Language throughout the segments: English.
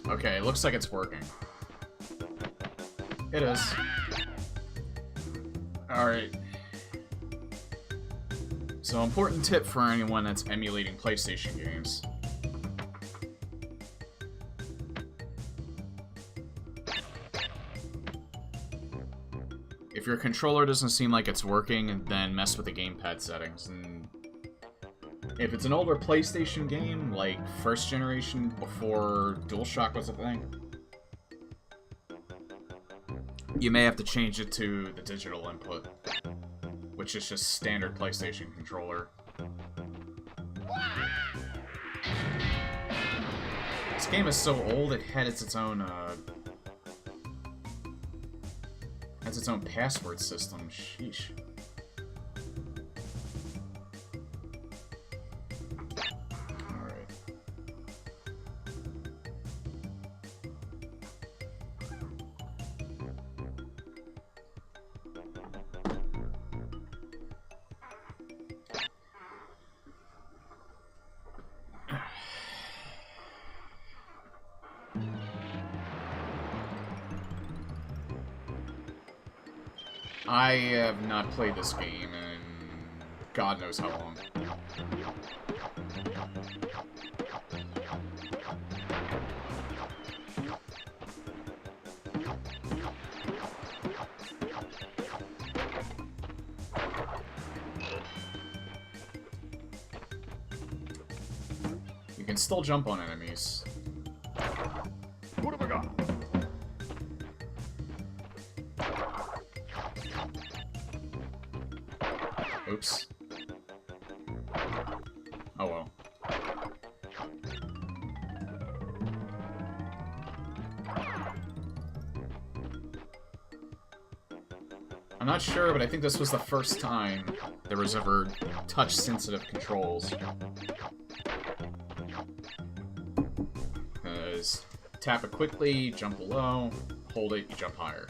Okay, it looks like it's working. It is. Alright. So, important tip for anyone that's emulating PlayStation games. If your controller doesn't seem like it's working, then mess with the gamepad settings. And if it's an older PlayStation game, like first generation, before DualShock was a thing, you may have to change it to the digital input, which is just standard PlayStation controller. This game is so old, it had its own password system. Sheesh. Alright. I have not played this game in God knows how long. You can still jump on enemies. What have I got? Oops. Oh well. I'm not sure, but I think this was the first time there was ever touch-sensitive controls. Because tap it quickly, jump below, hold it, you jump higher.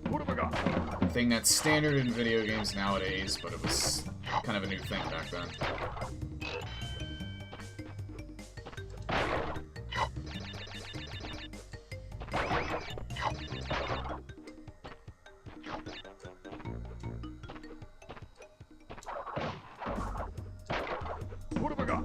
What have I got? Thing that's standard in video games nowadays, but it was kind of a new thing back then. What have I got?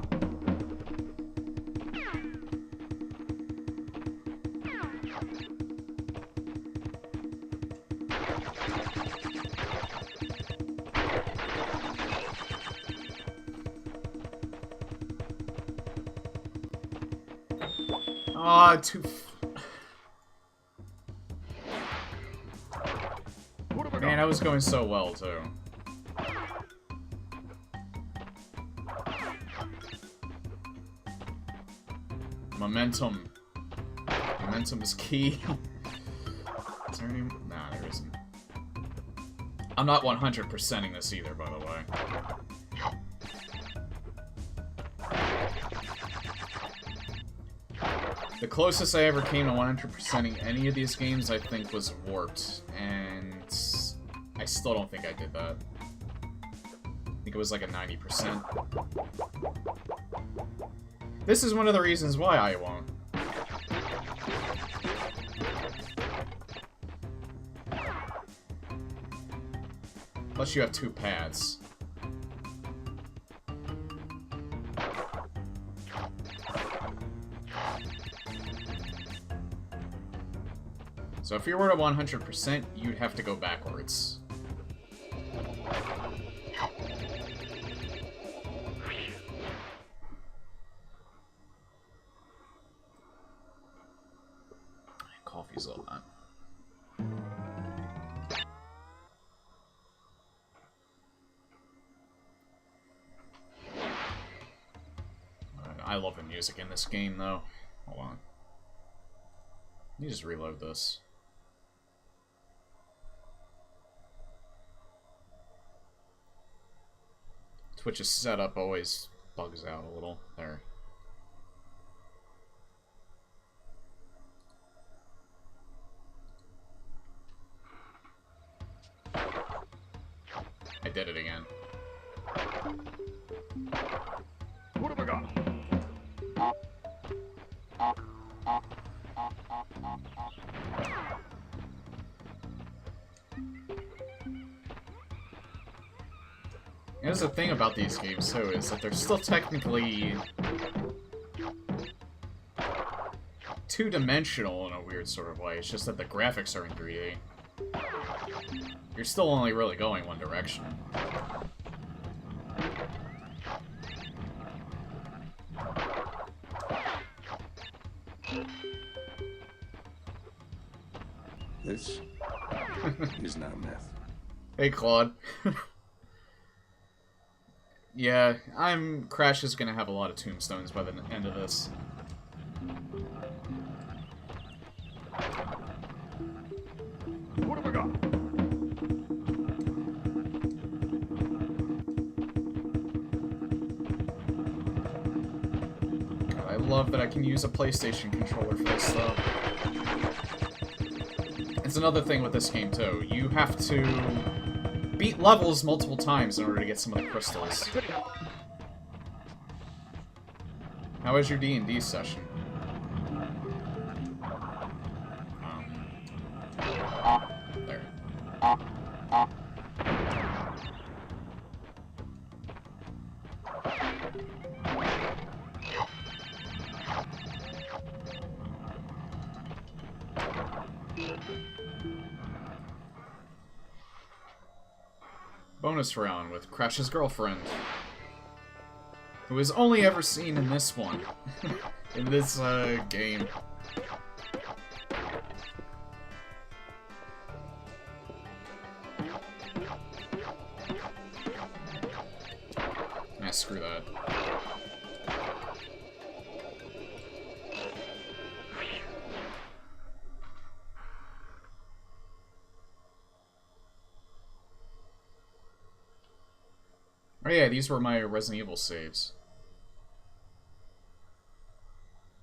Ah, too. Man, I was going so well too. Momentum. Momentum is key. Is there any? Nah, there isn't. I'm not 100%ing this either, by the way. The closest I ever came to 100%ing any of these games, I think, was Warped, and I still don't think I did that. I think it was like a 90%. This is one of the reasons why I won't. Plus you have 2 paths. So if you were to 100%, you'd have to go backwards. Coffee's all that. I love the music in this game, though. Hold on. Let me just reload this. Twitch's setup always bugs out a little. There. I did it again. What have I got? Here's the thing about these games, too, is that they're still technically two-dimensional in a weird sort of way. It's just that the graphics are in 3D. You're still only really going one direction. This is not meth. Hey, Claude. Yeah, Crash is gonna have a lot of tombstones by the end of this. What have I got? God, I love that I can use a PlayStation controller for this stuff. It's another thing with this game, too. You have to beat levels multiple times in order to get some of the crystals. How was your D&D session? There. Bonus round with Crash's girlfriend, who is only ever seen in this one, in this game. Ah, screw that. Oh yeah, these were my Resident Evil saves.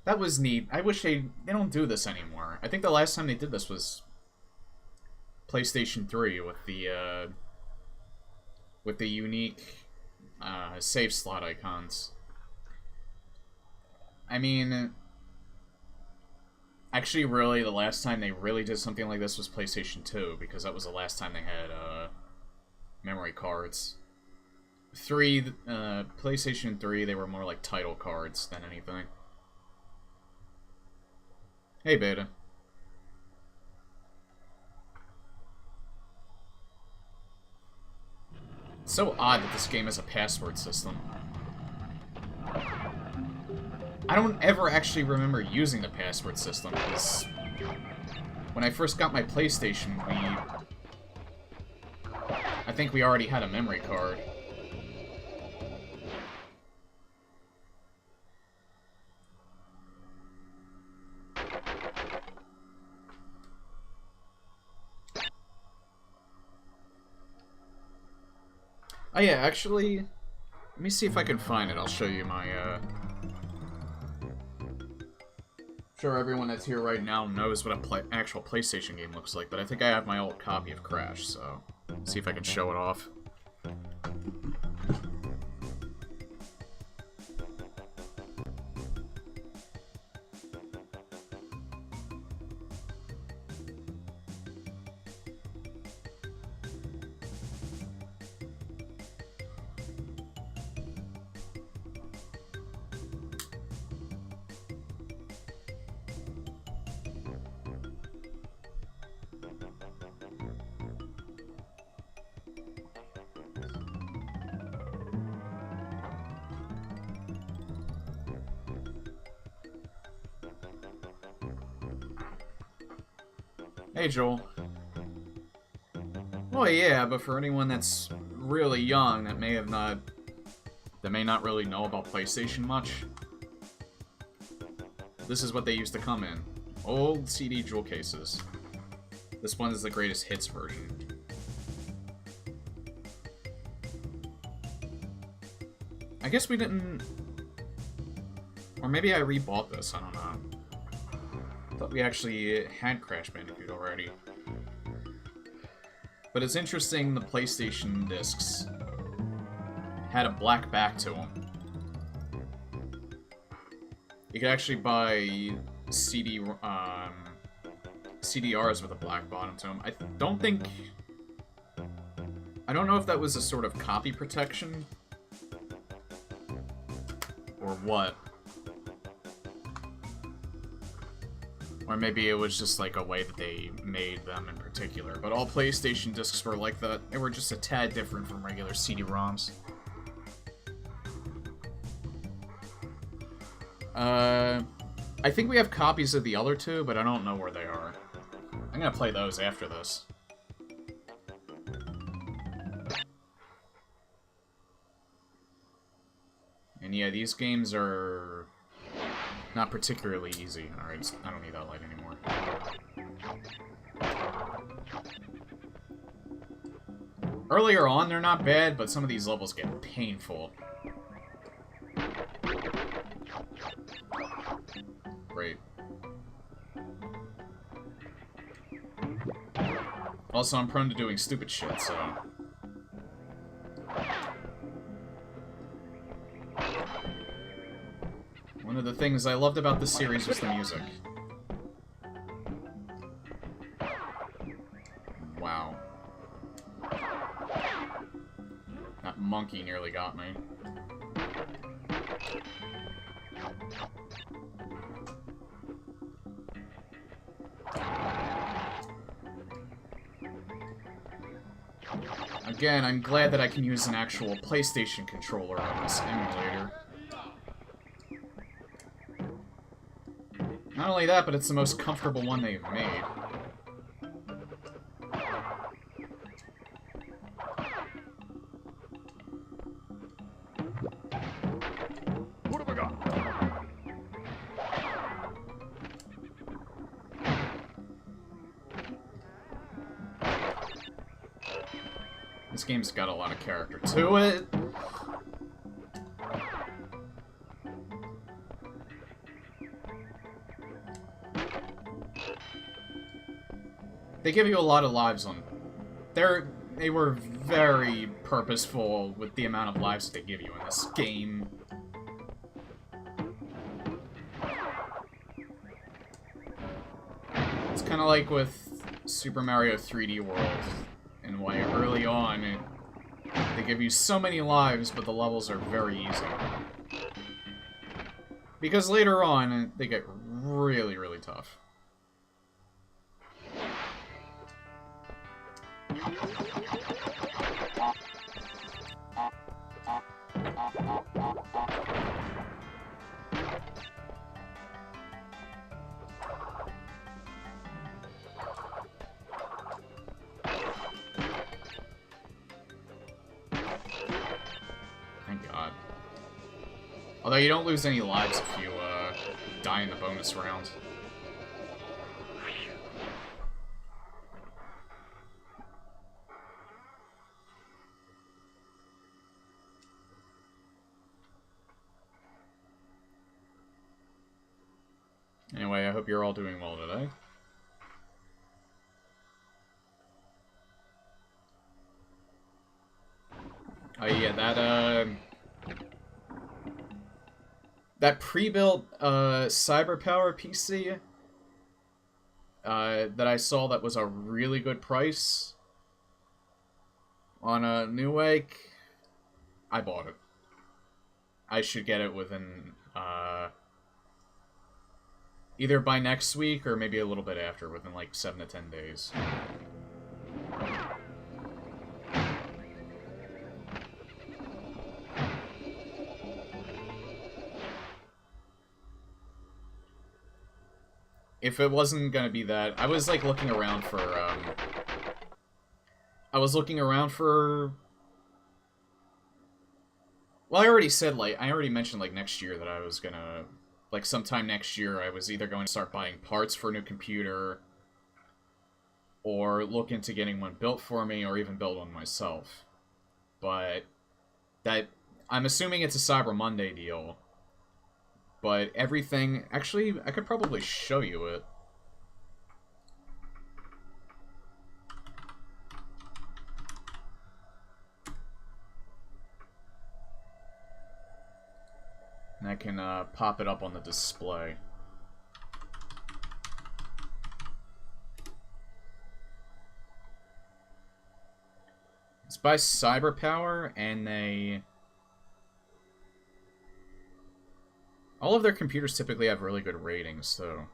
That was neat. I wish they don't do this anymore. I think the last time they did this was PlayStation 3 with the unique save slot icons. I mean, actually, really, the last time they really did something like this was PlayStation 2, because that was the last time they had memory cards. PlayStation 3, they were more like title cards than anything. Hey, Beta. It's so odd that this game has a password system. I don't ever actually remember using the password system, because when I first got my PlayStation, I think we already had a memory card. Oh yeah, actually, let me see if I can find it. I'll show you my, I'm sure everyone that's here right now knows what an actual PlayStation game looks like, but I think I have my old copy of Crash, so see if I can show it off. Hey, Joel. Well, yeah, but for anyone that's really young that may not really know about PlayStation much, this is what they used to come in. Old CD jewel cases. This one is the greatest hits version. I guess we didn't... Or maybe I rebought this, I don't know. I thought we actually had Crash Bandicoot already. But it's interesting the PlayStation discs had a black back to them. You could actually buy CDRs with a black bottom to them. I don't know if that was a sort of copy protection or what. Or maybe it was just like a way that they made them in particular. But all PlayStation discs were like that. They were just a tad different from regular CD-ROMs. I think we have copies of the other two, but I don't know where they are. I'm gonna play those after this. And yeah, these games are not particularly easy. Alright, I don't need that light anymore. Earlier on, they're not bad, but some of these levels get painful. Great. Also, I'm prone to doing stupid shit, so... One of the things I loved about this series was the music. Wow. That monkey nearly got me. Again, I'm glad that I can use an actual PlayStation controller on this emulator. Not only that, but it's the most comfortable one they've made. What have I got? This game's got a lot of character to it. They give you a lot of lives on... They were very purposeful with the amount of lives that they give you in this game. It's kind of like with Super Mario 3D World, and why early on they give you so many lives, but the levels are very easy. Because later on, they get really, really tough. Thank God. Although you don't lose any lives if you die in the bonus round. Anyway, I hope you're all doing well today. Oh yeah, that pre-built CyberPower PC that I saw that was a really good price on a Newegg, I bought it. I should get it within either by next week or maybe a little bit after, within like 7 to 10 days. If it wasn't gonna be that, I was like looking around for, well, I already mentioned like next year that I was gonna, like sometime next year, I was either going to start buying parts for a new computer, or look into getting one built for me, or even build one myself. But I'm assuming it's a Cyber Monday deal. But everything... Actually, I could probably show you it. And I can pop it up on the display. It's by CyberPower, and they... all of their computers typically have really good ratings, so...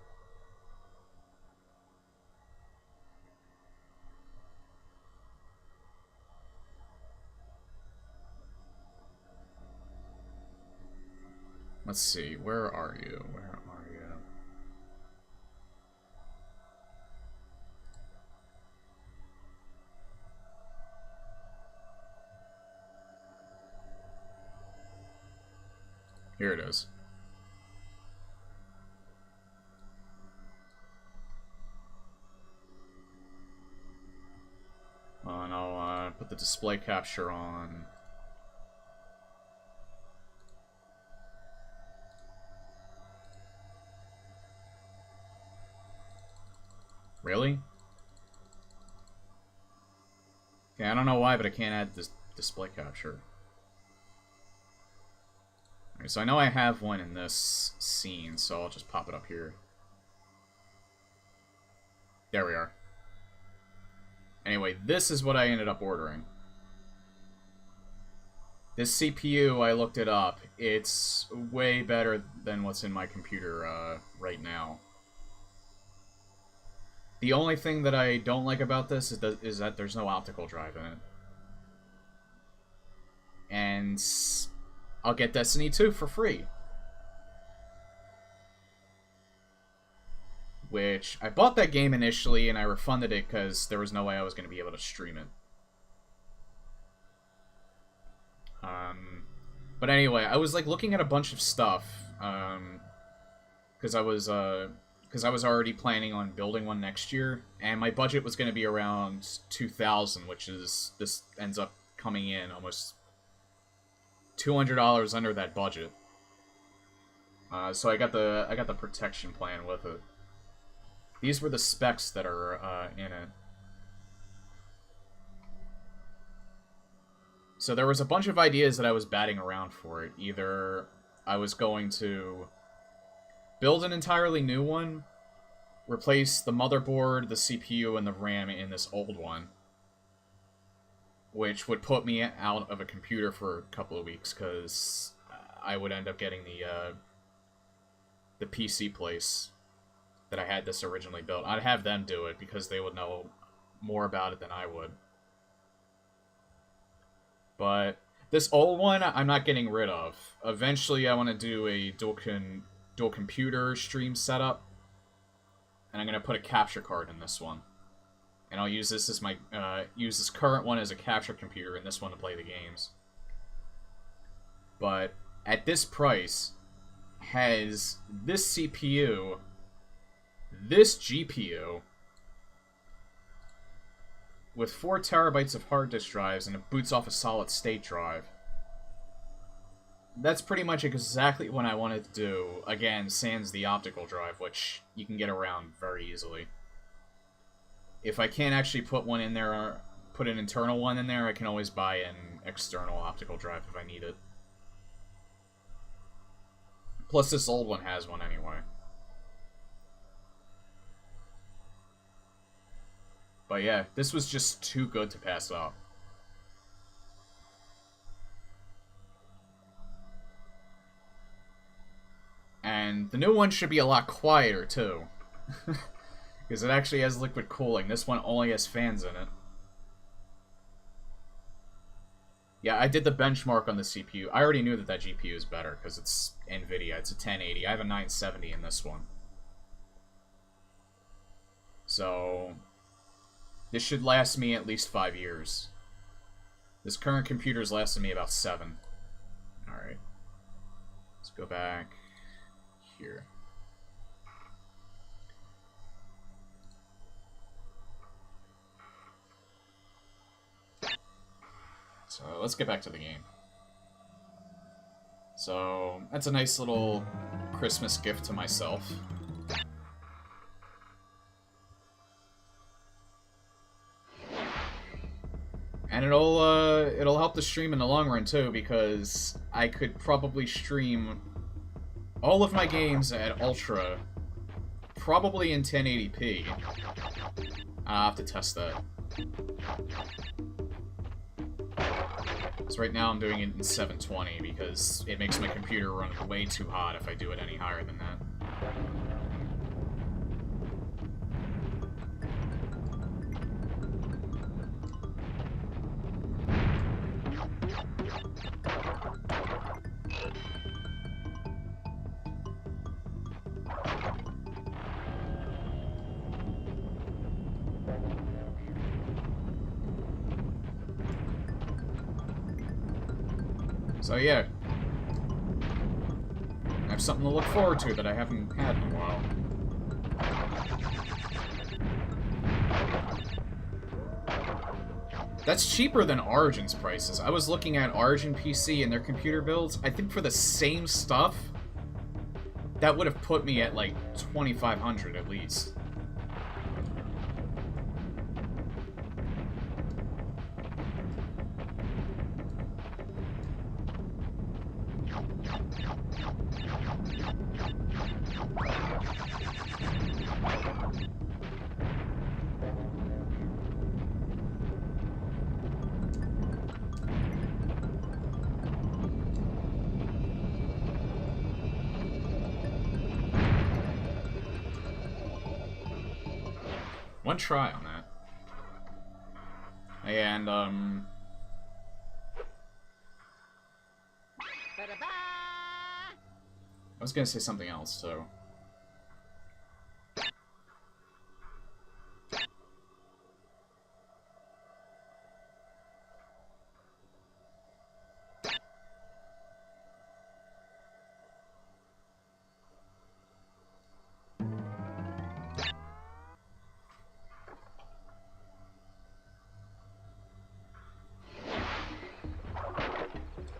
let's see, where are you? Where are you? Here it is. And I'll put the display capture on. Really? Okay, I don't know why, but I can't add this display capture. Alright, so I know I have one in this scene, so I'll just pop it up here. There we are. Anyway, this is what I ended up ordering. This CPU, I looked it up. It's way better than what's in my computer right now. The only thing that I don't like about this is that there's no optical drive in it. And I'll get Destiny 2 for free. Which, I bought that game initially and I refunded it because there was no way I was going to be able to stream it. But anyway, I was like looking at a bunch of stuff, because I was already planning on building one next year, and my budget was going to be around 2,000, which is, this ends up coming in almost $200 under that budget. So I got the protection plan with it. These were the specs that are in it. So there was a bunch of ideas that I was batting around for it. Either I was going to build an entirely new one, replace the motherboard, the CPU, and the RAM in this old one, which would put me out of a computer for a couple of weeks, because I would end up getting the PC place that I had this originally built. I'd have them do it, because they would know more about it than I would. But this old one, I'm not getting rid of. Eventually, I want to do a dual computer stream setup, and I'm going to put a capture card in this one. And I'll use this as my use this current one as a capture computer and this one to play the games. But at this price, has this CPU, this GPU, with 4 terabytes of hard disk drives, and it boots off a solid state drive. That's pretty much exactly what I wanted to do. Again, sans the optical drive, which you can get around very easily. If I can't actually put one in there, put an internal one in there, I can always buy an external optical drive if I need it. Plus, this old one has one anyway. But yeah, this was just too good to pass up. And the new one should be a lot quieter, too. Because it actually has liquid cooling. This one only has fans in it. Yeah, I did the benchmark on the CPU. I already knew that that GPU is better, because it's NVIDIA. It's a 1080. I have a 970 in this one. So this should last me at least 5 years. This current computer's lasted me about 7. Alright. Let's go back here. So let's get back to the game. So that's a nice little Christmas gift to myself. And it'll help the stream in the long run too, because I could probably stream all of my games at Ultra, probably in 1080p. I'll have to test that. So right now I'm doing it in 720 because it makes my computer run way too hot if I do it any higher than that. So yeah, I have something to look forward to that I haven't had in a while. That's cheaper than Origin's prices. I was looking at Origin PC and their computer builds. I think for the same stuff, that would have put me at like 2,500 at least. One try on that. And, I was gonna say something else, so...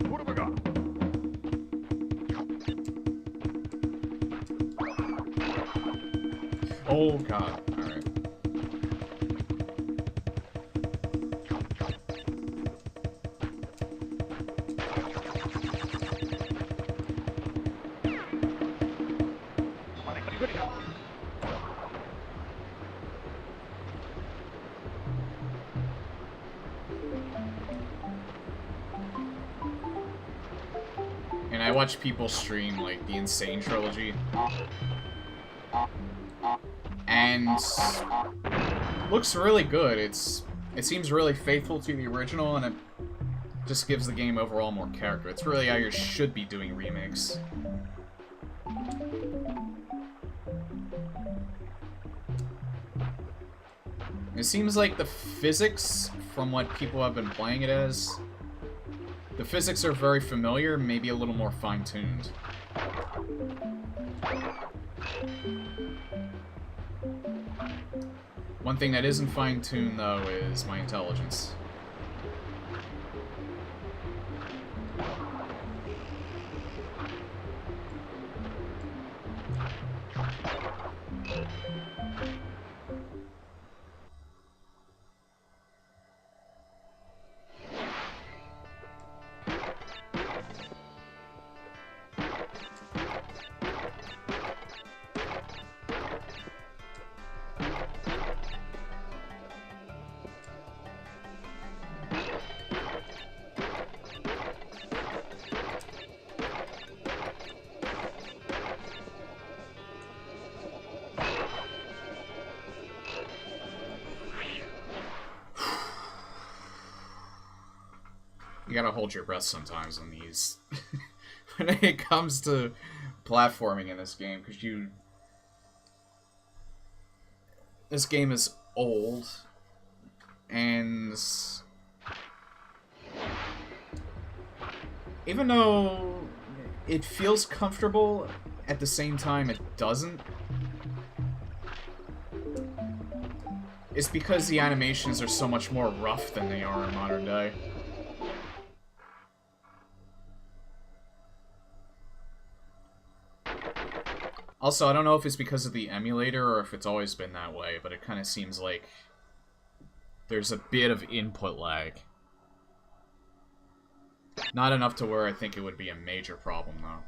What have I got? Oh god, alright. And I watch people stream, like, the Insane Trilogy. And looks really good. It seems really faithful to the original, and it just gives the game overall more character. It's really how you should be doing remakes. It seems like the physics, from what people have been playing it as, the physics are very familiar, maybe a little more fine-tuned. One thing that isn't fine-tuned, though, is my intelligence. You gotta hold your breath sometimes on these. When it comes to platforming in this game, because this game is old, and even though it feels comfortable, at the same time it doesn't. It's because the animations are so much more rough than they are in modern day. Also, I don't know if it's because of the emulator or if it's always been that way, but it kind of seems like there's a bit of input lag. Not enough to where I think it would be a major problem, though.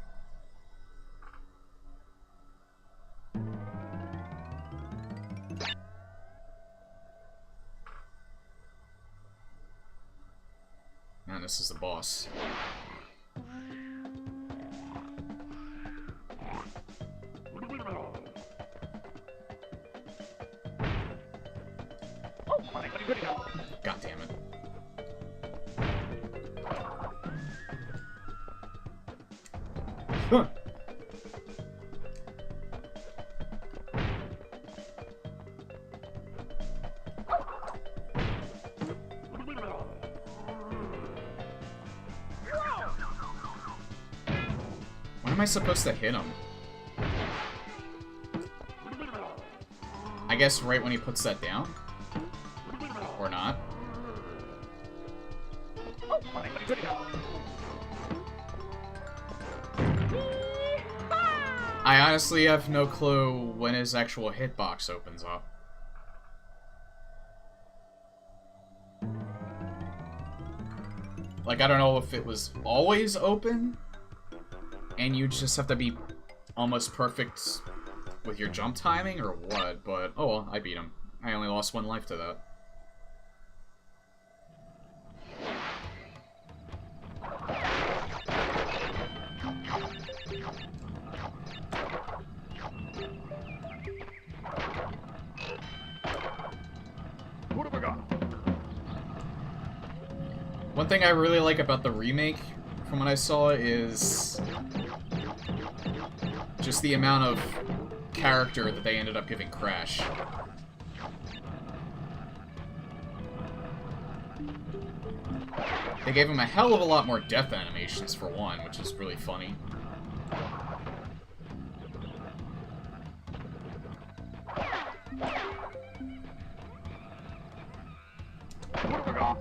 this is the boss. God damn it. Huh. When am I supposed to hit him? I guess right when he puts that down? Or not? I honestly have no clue when his actual hitbox opens up. Like, I don't know if it was always open, and you just have to be almost perfect with your jump timing, or what, but, oh well, I beat him. I only lost 1 life to that. What have I got? One thing I really like about the remake, from what I saw, is just the amount of character that they ended up giving Crash. They gave him a hell of a lot more death animations, for one, which is really funny. What have I got?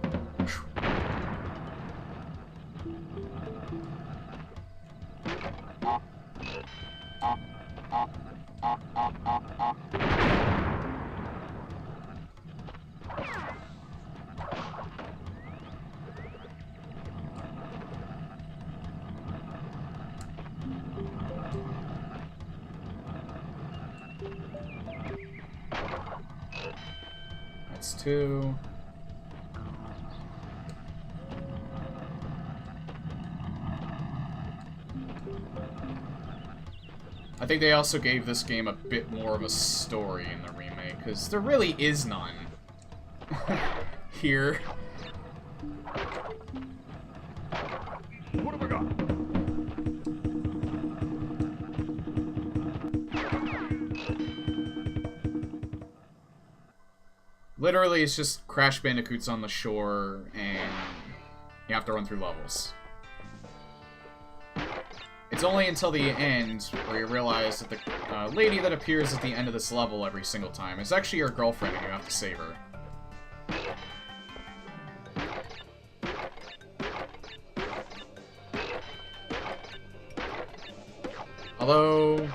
That's 2. I think they also gave this game a bit more of a story in the remake, because there really is none here. What have I got? Literally, it's just Crash Bandicoot's on the shore, and you have to run through levels. It's only until the end where you realize that the lady that appears at the end of this level every single time is actually your girlfriend, and you have to save her. Although,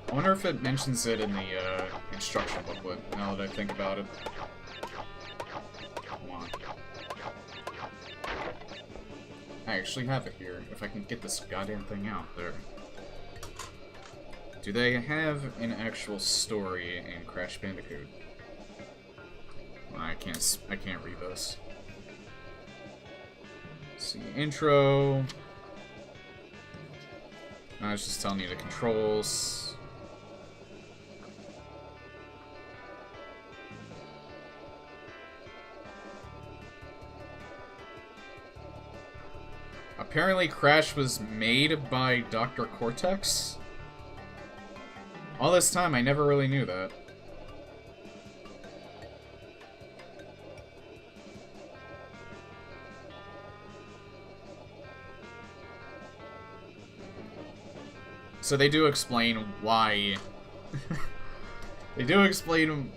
I wonder if it mentions it in the instruction booklet, now that I think about it. Come on. I actually have it here, if I can get this goddamn thing out there. Do they have an actual story in Crash Bandicoot? I can't read this. Let's see, intro. No, it's just telling you the controls. Apparently Crash was made by Dr. Cortex. All this time, I never really knew that. So they do explain why... they do explain...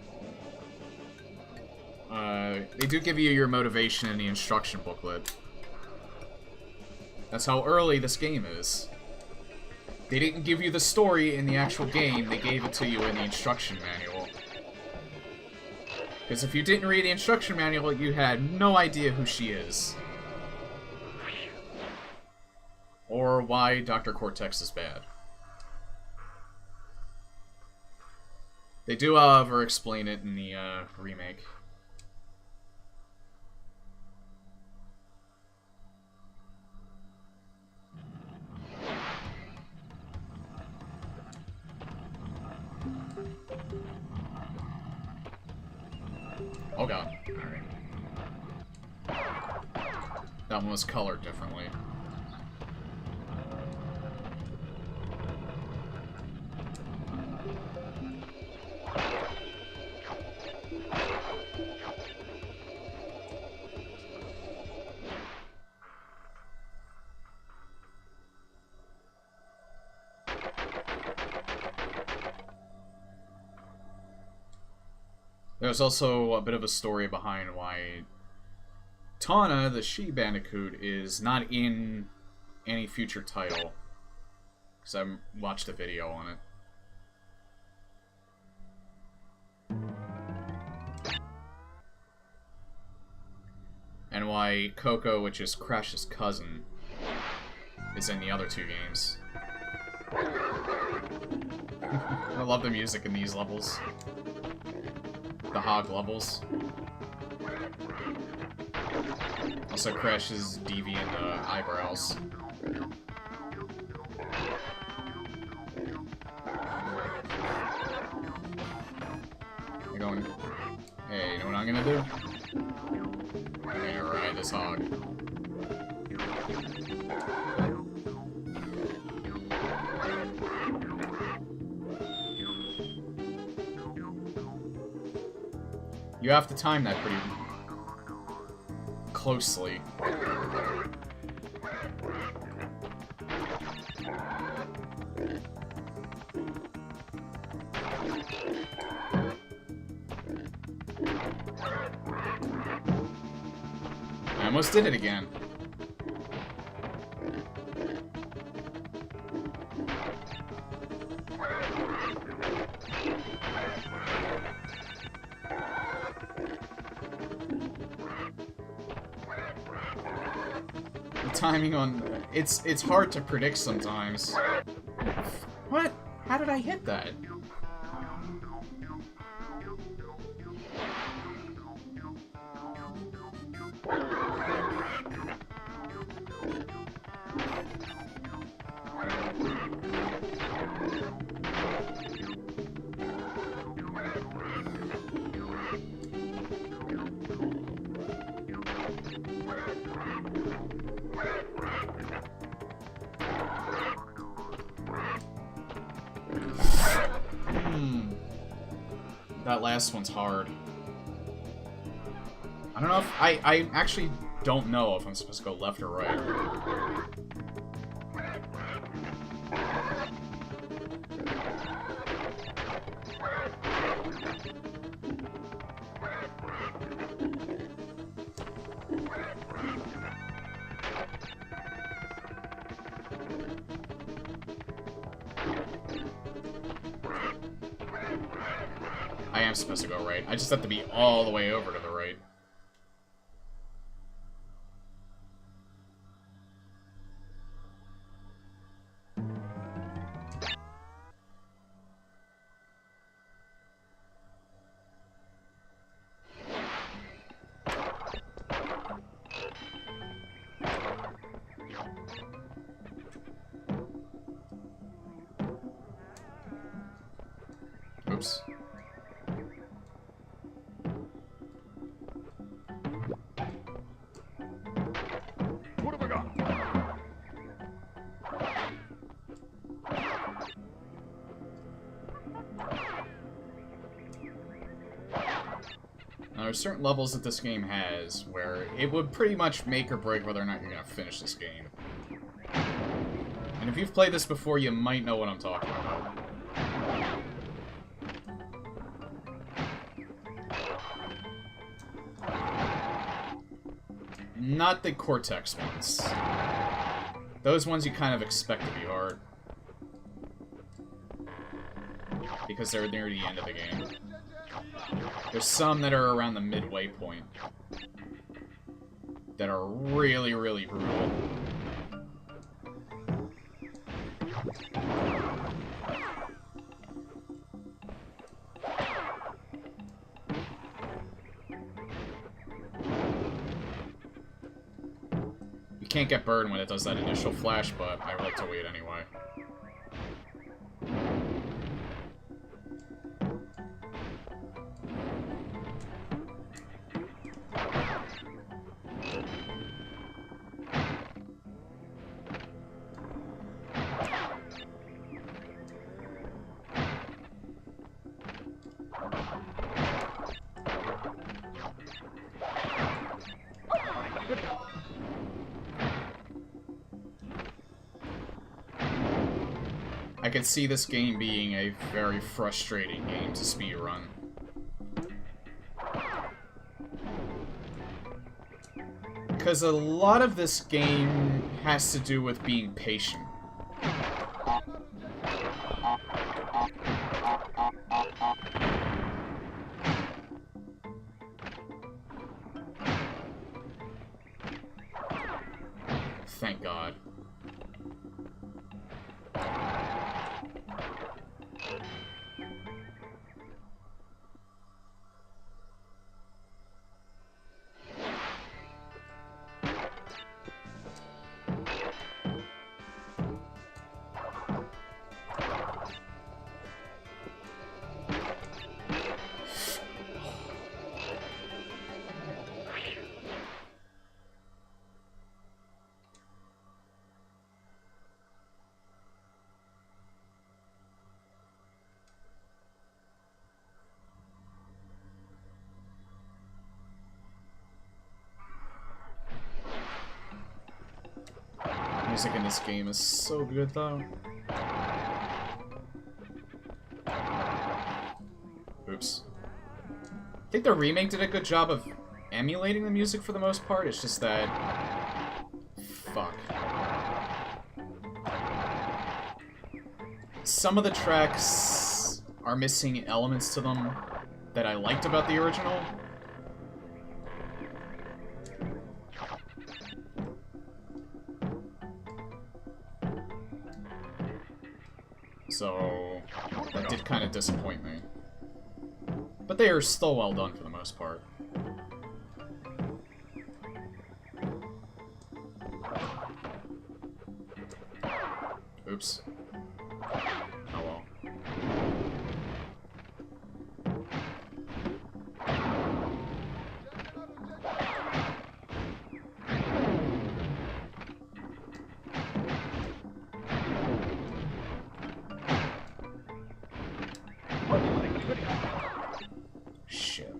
they do give you your motivation in the instruction booklet. That's how early this game is. They didn't give you the story in the actual game, they gave it to you in the instruction manual. Because if you didn't read the instruction manual, you had no idea who she is. Or why Dr. Cortex is bad. They do, however, explain it in the remake. Oh god. Alright. That one was colored differently. There's also a bit of a story behind why Tawna, the she-Bandicoot, is not in any future title. Because I watched a video on it. And why Coco, which is Crash's cousin, is in the other two games. I love the music in these levels. The hog levels. Also Crash's deviant eyebrows. You're going, hey, you know what I'm gonna do? I'm gonna ride this hog. You have to time that pretty closely. I almost did it again. Timing on it's hard to predict sometimes. What? How did I hit that? That last one's hard. I don't know if... I actually don't know if I'm supposed to go left or right. I am supposed to go right. I just have to be all the way over to the right. Oops. What have I got? Now, there's certain levels that this game has where it would pretty much make or break whether or not you're going to finish this game. And if you've played this before, you might know what I'm talking about. Not the Cortex ones. Those ones you kind of expect to be hard. Because they're near the end of the game. There's some that are around the midway point. That are really, really brutal. You can't get burned when it does that initial flash, but I like to wait anyway. I could see this game being a very frustrating game to speedrun. Because a lot of this game has to do with being patient. Thank God. Music in this game is so good, though. Oops. I think the remake did a good job of emulating the music for the most part. It's just that... Fuck. Some of the tracks are missing elements to them that I liked about the original. So, that did kind of disappoint me. But they are still well done for the most part. Oops. Oh well. Shit.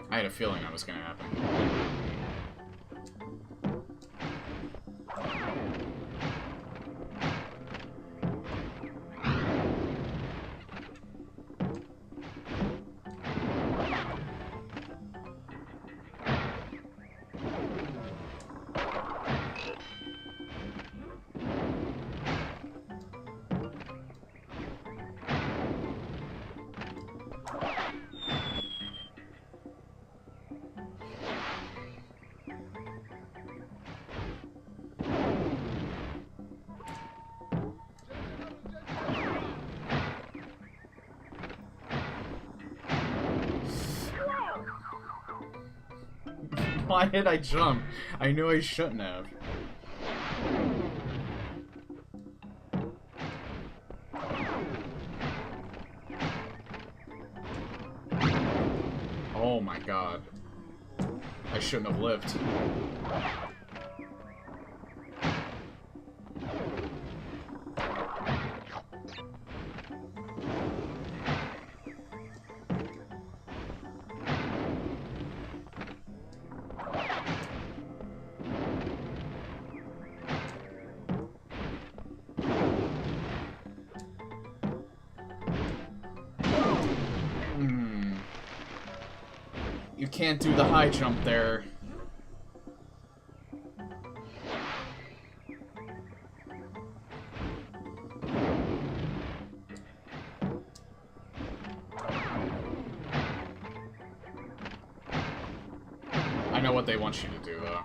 I had a feeling that was gonna happen. Why did I jump? I knew I shouldn't have. Oh my god. I shouldn't have lived. You can't do the high jump there. I know what they want you to do, though.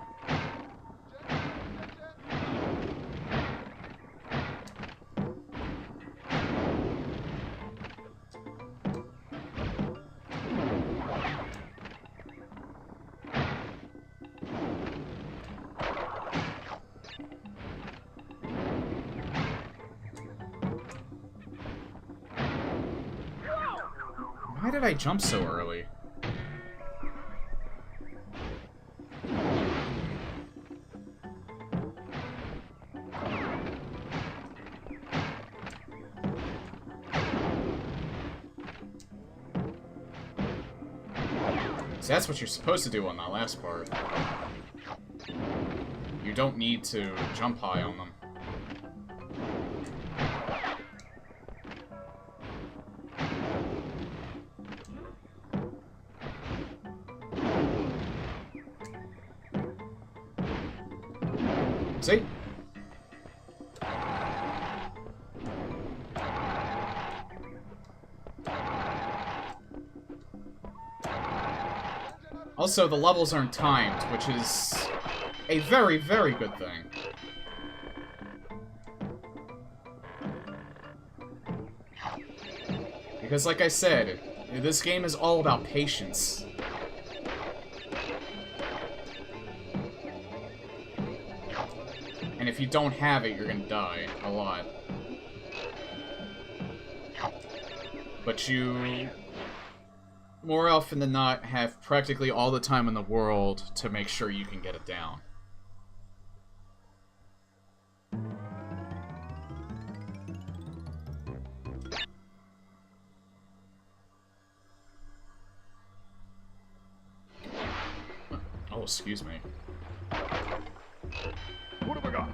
Why did I jump so early? So that's what you're supposed to do on that last part. You don't need to jump high on them. See? Also, the levels aren't timed, which is a very, very good thing. Because, like I said, this game is all about patience. And if you don't have it, you're gonna die a lot. But you, more often than not, have practically all the time in the world to make sure you can get it down. Oh, excuse me. What have I got?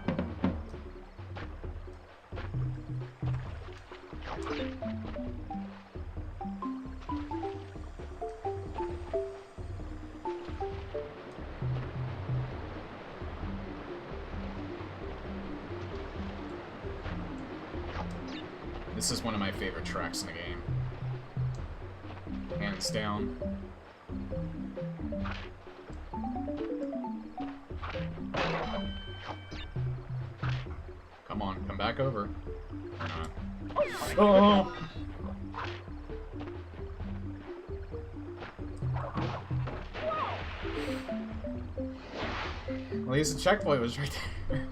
This is one of my favorite tracks in the game. Hands down. Come on, come back over. Or not. Oh! Well, at least the checkpoint was right there.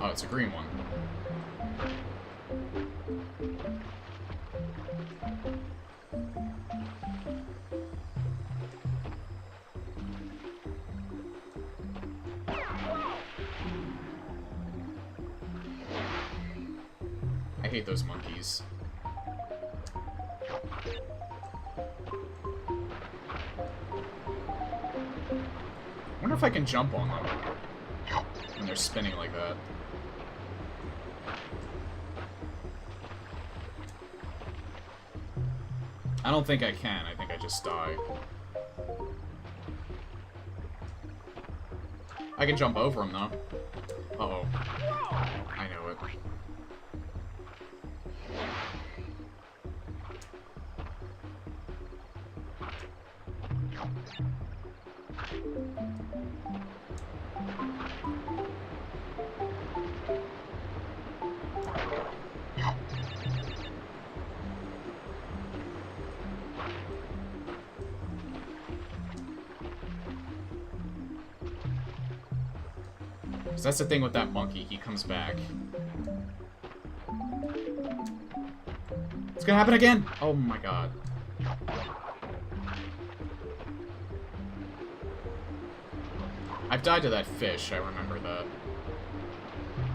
Oh, it's a green one. I hate those monkeys. I wonder if I can jump on them when they're spinning like that. I don't think I can. I think I just die. I can jump over them, though. Uh-oh. I know it. So that's the thing with that monkey, he comes back. It's gonna happen again! Oh my god. I've died to that fish, I remember that.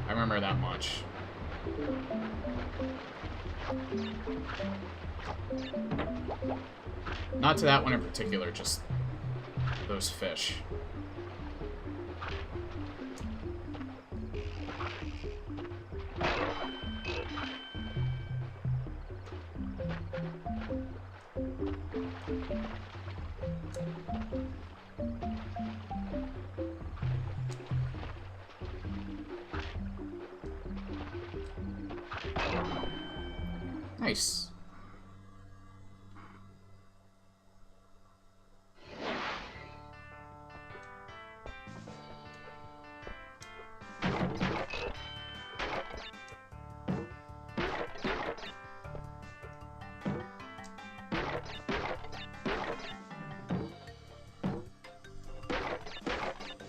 I remember that much. Not to that one in particular, just those fish. Nice.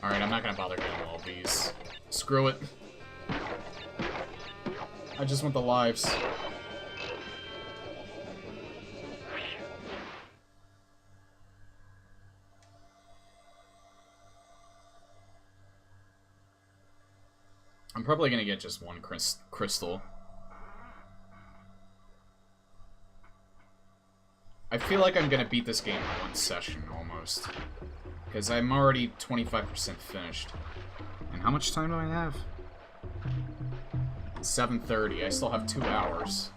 Alright, I'm not gonna bother getting all of these. Screw it. I just want the lives. I'm probably gonna get just one crystal. I feel like I'm gonna beat this game in one session, almost. Because I'm already 25% finished. And how much time do I have? 7:30. I still have 2 hours.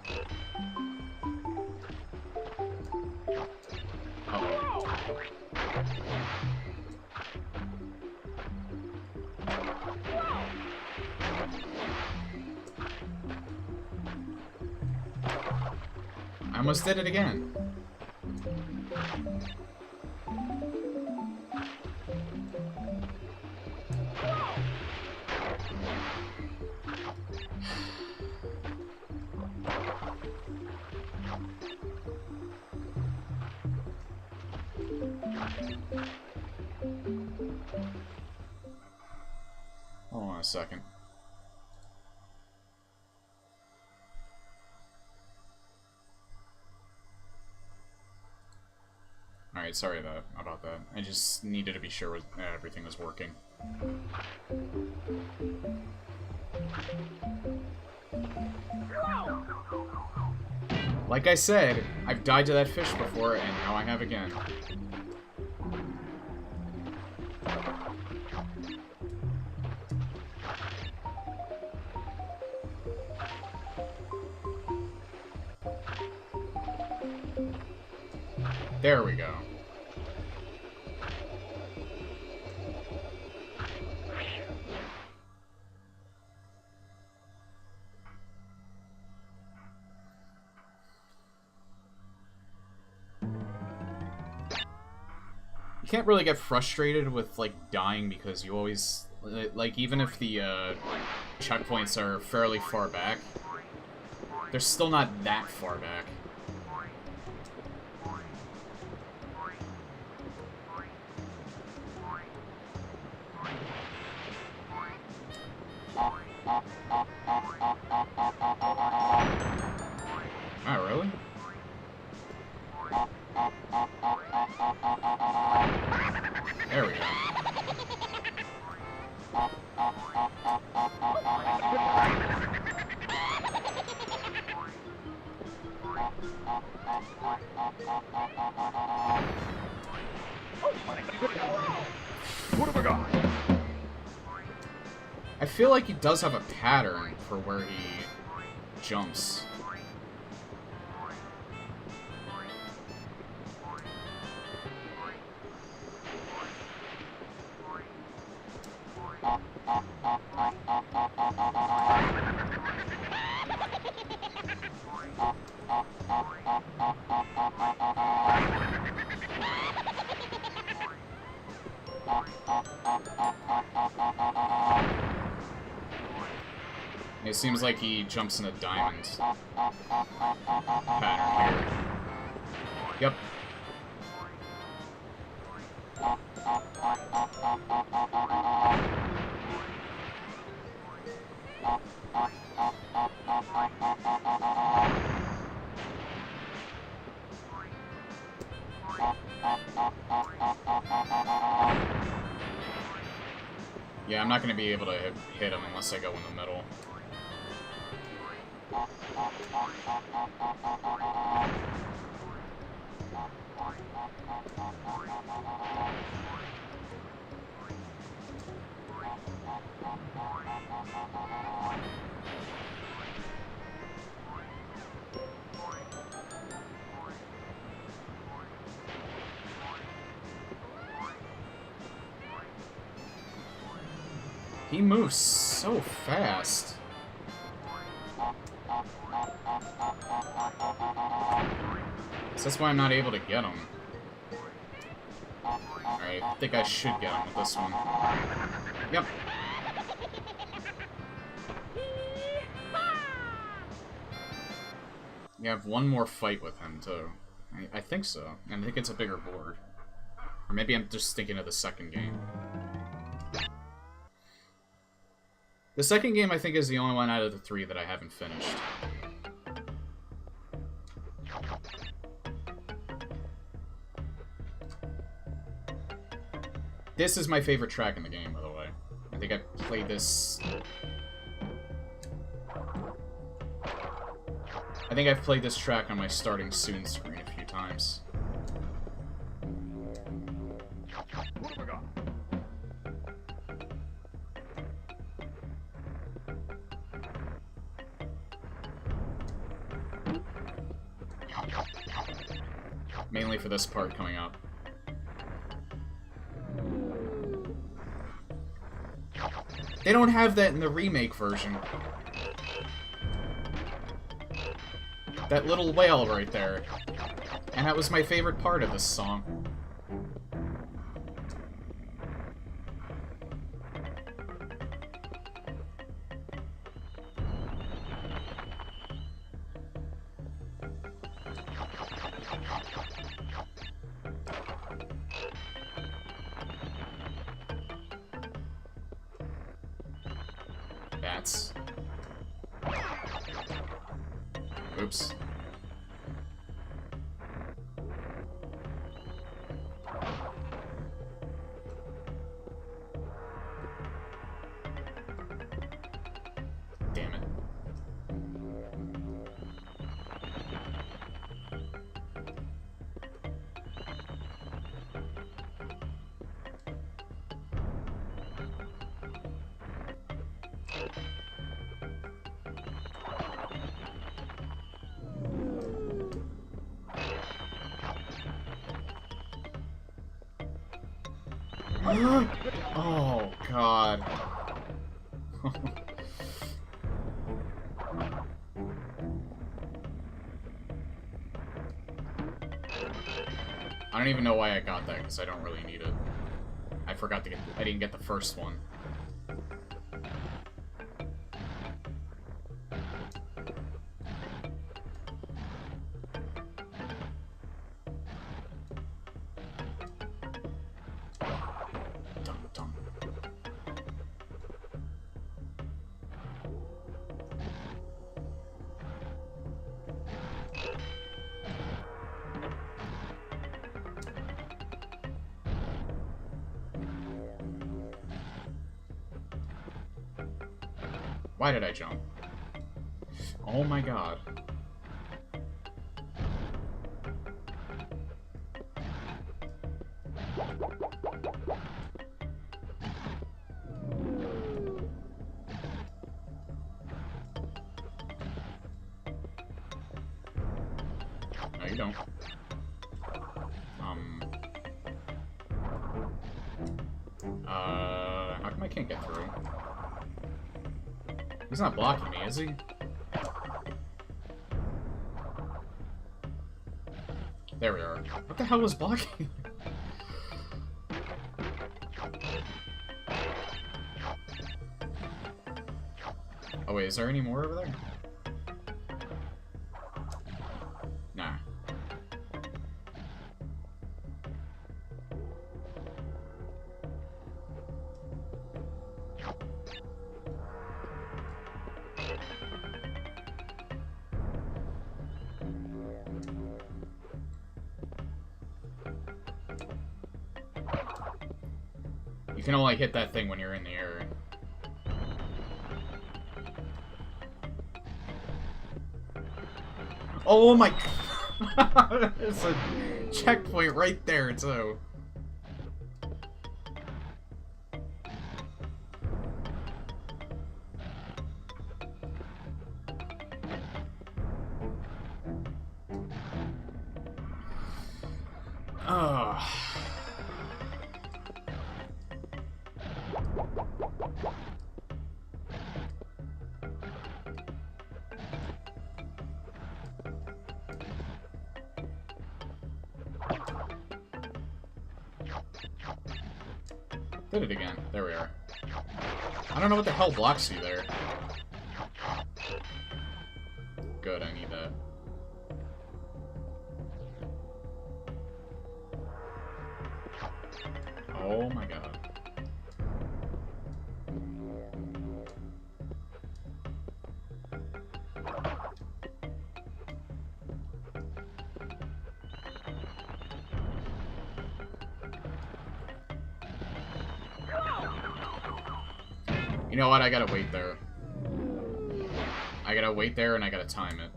Uh-oh. I almost did it again. Hold on a second. Alright, sorry about that. I just needed to be sure everything was working. Like I said, I've died to that fish before, and now I have again. There we go. You can't really get frustrated with, like, dying because you always... Like, even if the, checkpoints are fairly far back, they're still not that far back. Oh, really? There we go. What have I got? I feel like he does have a pattern for where he jumps. It seems like he jumps in a diamond pattern here. Yep. Yeah, I'm not going to be able to hit him unless I go in the middle. He moves so fast. So that's why I'm not able to get him. Alright, I think I should get him with this one. Yep. You have one more fight with him, too. I think so. I think it's a bigger board. Or maybe I'm just thinking of the second game. The second game, I think, is the only one out of the 3 that I haven't finished. This is my favorite track in the game, by the way. I think I played this I think I've played this track on my starting soon screen a few times. What have I got? Mainly for this part coming up. They don't have that in the remake version. That little whale right there. And that was my favorite part of this song. Bats. Oops. Damn it. Oh, God. I don't even know why I got that, because I don't really need it. I forgot to get... I didn't get the first one. Dum dum. Why did I jump? Oh my God. No, you don't. How come I can't get through? He's not blocking me, is he? There we are. What the hell was blocking? Oh wait, is there any more over there? Nah. You can only hit that thing when you're in the air. Oh my God! There's a checkpoint right there, too. Oh. Did it again. There we are. I don't know what the hell blocks you there. Good, I need that. Oh my God. You know what? I gotta wait there. I gotta wait there and I gotta time it.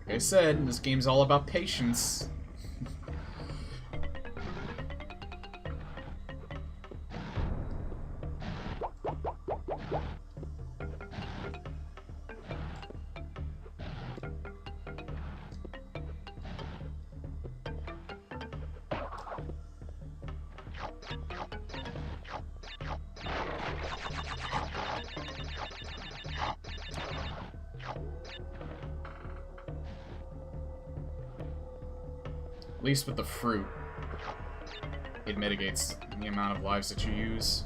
Like I said, this game's all about patience. At least with the fruit, it mitigates the amount of lives that you use.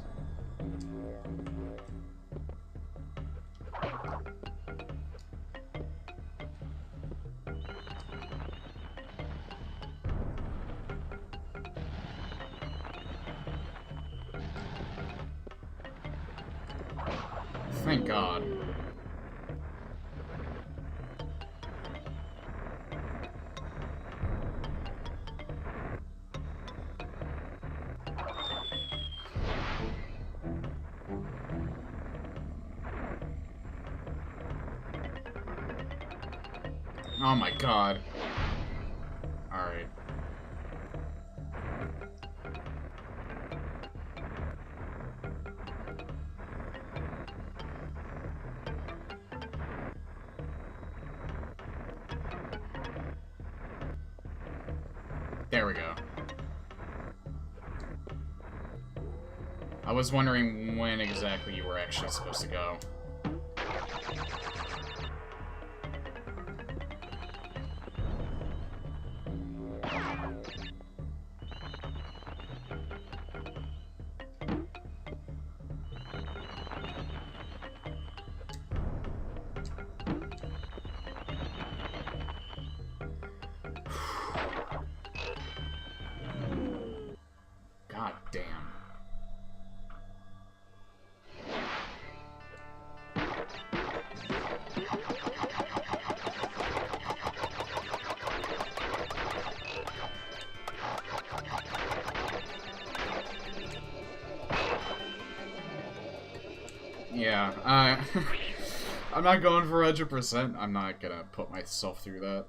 Thank God. Oh my God. Alright. There we go. I was wondering when exactly you were actually supposed to go. God damn. Yeah, I'm not going for 100%. I'm not gonna put myself through that.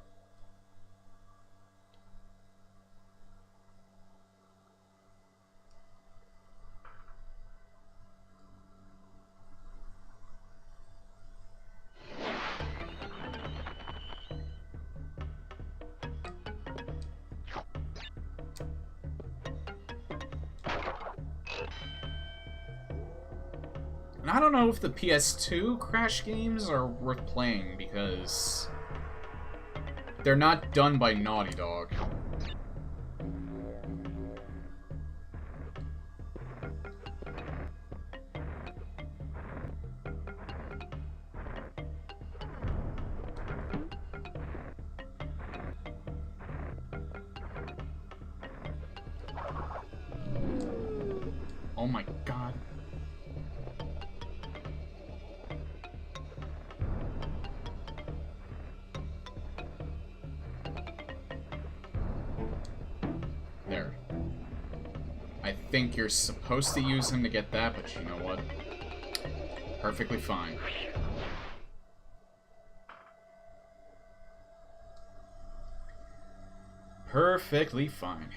And I don't know if the PS2 Crash games are worth playing, because they're not done by Naughty Dog. Oh my God. There. I think you're supposed to use him to get that, but you know what? Perfectly fine. Perfectly fine.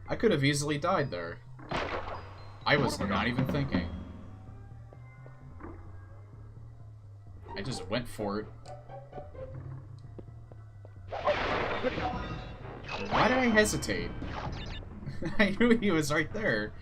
I could have easily died there. I was not even thinking. I just went for it. Why did I hesitate? I knew he was right there.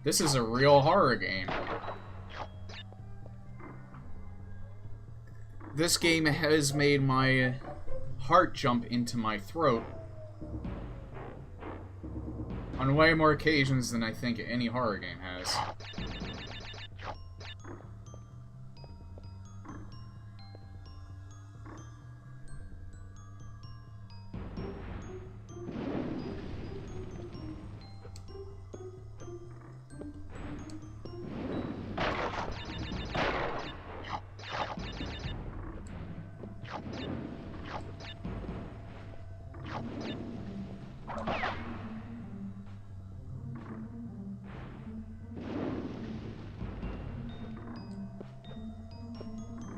This is a real horror game. This game has made my heart jump into my throat on way more occasions than I think any horror game has.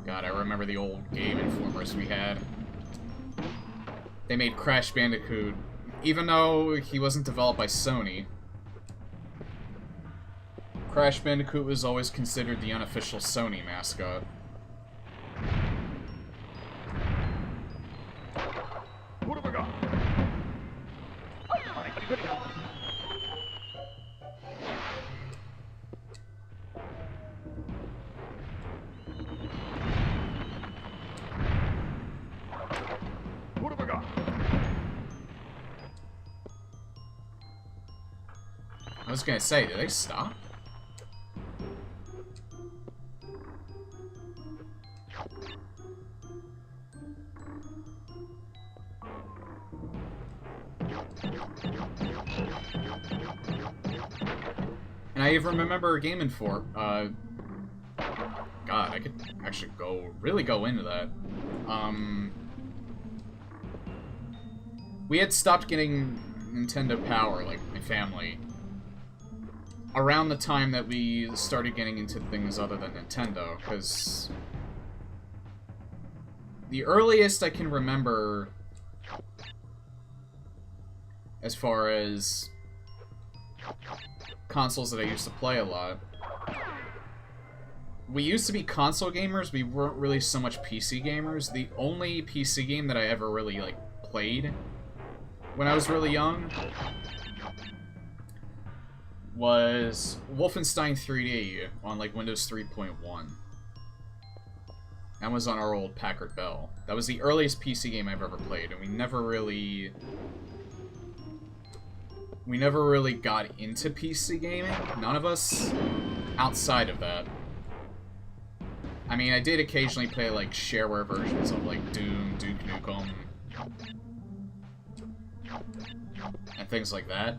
God, I remember the old Game Informers we had. They made Crash Bandicoot, even though he wasn't developed by Sony. Crash Bandicoot was always considered the unofficial Sony mascot. What have I got? What have I got? I was gonna say, did they stop? And I even remember Game Inform. God, I could actually really go into that. We had stopped getting Nintendo Power, like my family, around the time that we started getting into things other than Nintendo, because the earliest I can remember as far as consoles that I used to play a lot, we used to be console gamers, we weren't really so much PC gamers. The only PC game that I ever really, like, played when I was really young was Wolfenstein 3D on, like, Windows 3.1. That was on our old Packard Bell. That was the earliest PC game I've ever played, and we never really got into PC gaming. None of us outside of that. I mean, I did occasionally play, like, shareware versions of, like, Doom, Duke Nukem, and things like that.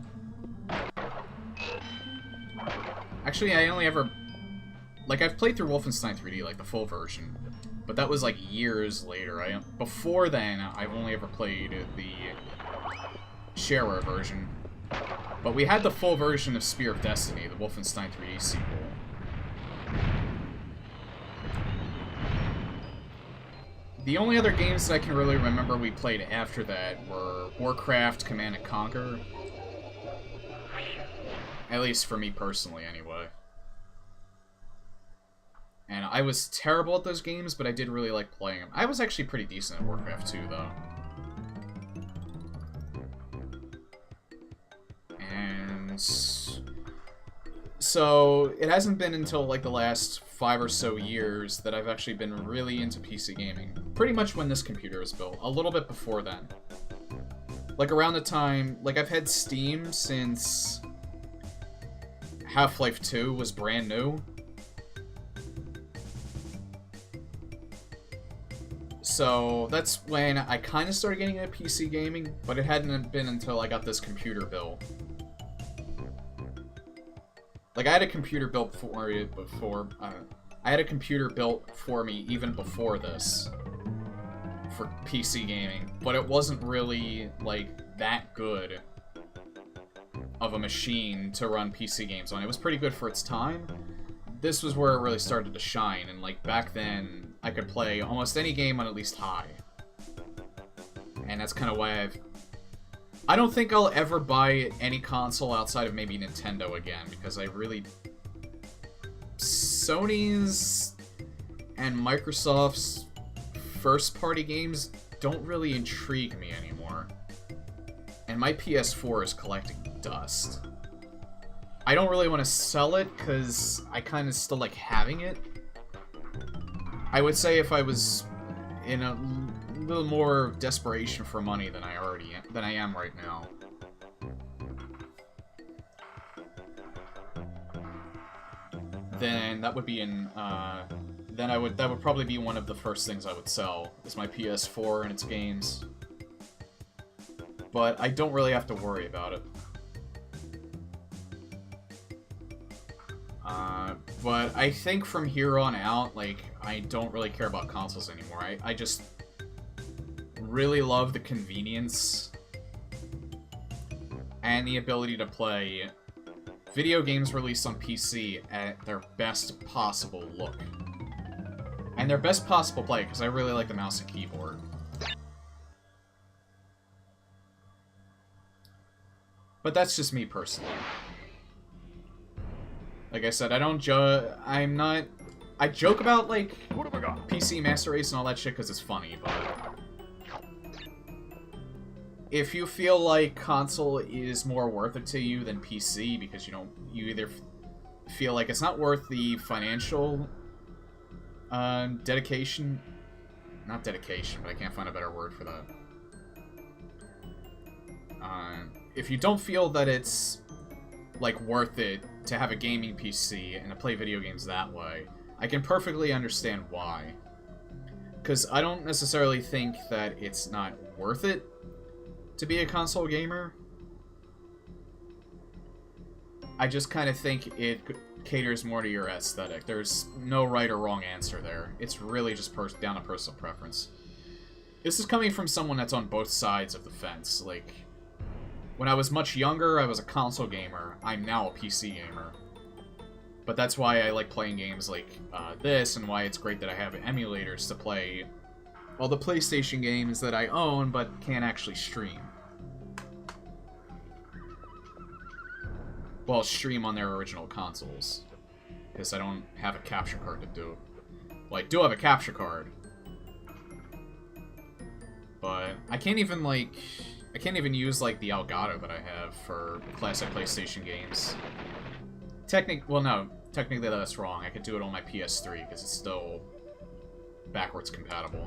Actually, I only ever... Like, I've played through Wolfenstein 3D, like, the full version, but that was, like, years later. Before then, I've only ever played the shareware version. But we had the full version of Spear of Destiny, the Wolfenstein 3D sequel. The only other games that I can really remember we played after that were Warcraft, Command & Conquer. At least for me personally, anyway. And I was terrible at those games, but I did really like playing them. I was actually pretty decent at Warcraft 2, though. And so it hasn't been until like the last 5 or so years that I've actually been really into PC gaming. Pretty much when this computer was built. A little bit before then. Like around the time, like I've had Steam since Half-Life 2 was brand new. So that's when I kind of started getting into PC gaming, but it hadn't been until I got this computer built. Like, I had a computer built I had a computer built for me even before this, for PC gaming, but it wasn't really, like, that good of a machine to run PC games on. It was pretty good for its time. This was where it really started to shine, and, like, back then, I could play almost any game on at least high. And that's kind of why I don't think I'll ever buy any console outside of maybe Nintendo again, because I really... Sony's and Microsoft's first-party games don't really intrigue me anymore. And my PS4 is collecting dust. I don't really want to sell it, because I kind of still like having it. I would say if I was in a little more desperation for money than I am right now. Then that would be that would probably be one of the first things I would sell, is my PS4 and its games. But I don't really have to worry about it. But I think from here on out, like, I don't really care about consoles anymore. I just really love the convenience and the ability to play video games released on PC at their best possible look. And their best possible play, because I really like the mouse and keyboard. But that's just me personally. Like I said, I joke about, like, PC Master Race and all that shit because it's funny, but if you feel like console is more worth it to you than PC because you either feel like it's not worth the financial dedication, not dedication, but I can't find a better word for that. If you don't feel that it's like worth it to have a gaming PC and to play video games that way, I can perfectly understand why. Because I don't necessarily think that it's not worth it to be a console gamer. I just kind of think it caters more to your aesthetic. There's no right or wrong answer there. It's really just down to personal preference. This is coming from someone that's on both sides of the fence. Like, when I was much younger, I was a console gamer. I'm now a PC gamer. But that's why I like playing games like this, and why it's great that I have emulators to play all the PlayStation games that I own but can't actually stream. Well, stream on their original consoles. Because I don't have a capture card to do it. Well, I do have a capture card. But I can't even, like... I can't even use, like, the Elgato that I have for classic PlayStation games. Well, no. Technically, that's wrong. I could do it on my PS3, because it's still backwards compatible.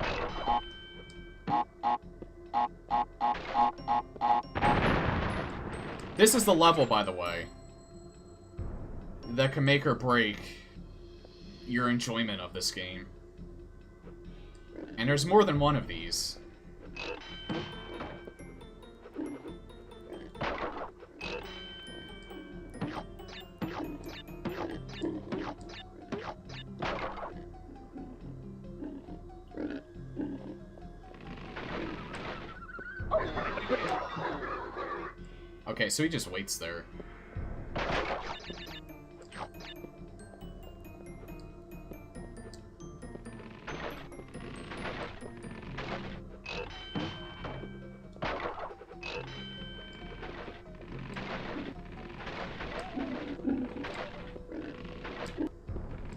This is the level, by the way, that can make or break your enjoyment of this game. And there's more than one of these. Okay, so he just waits there.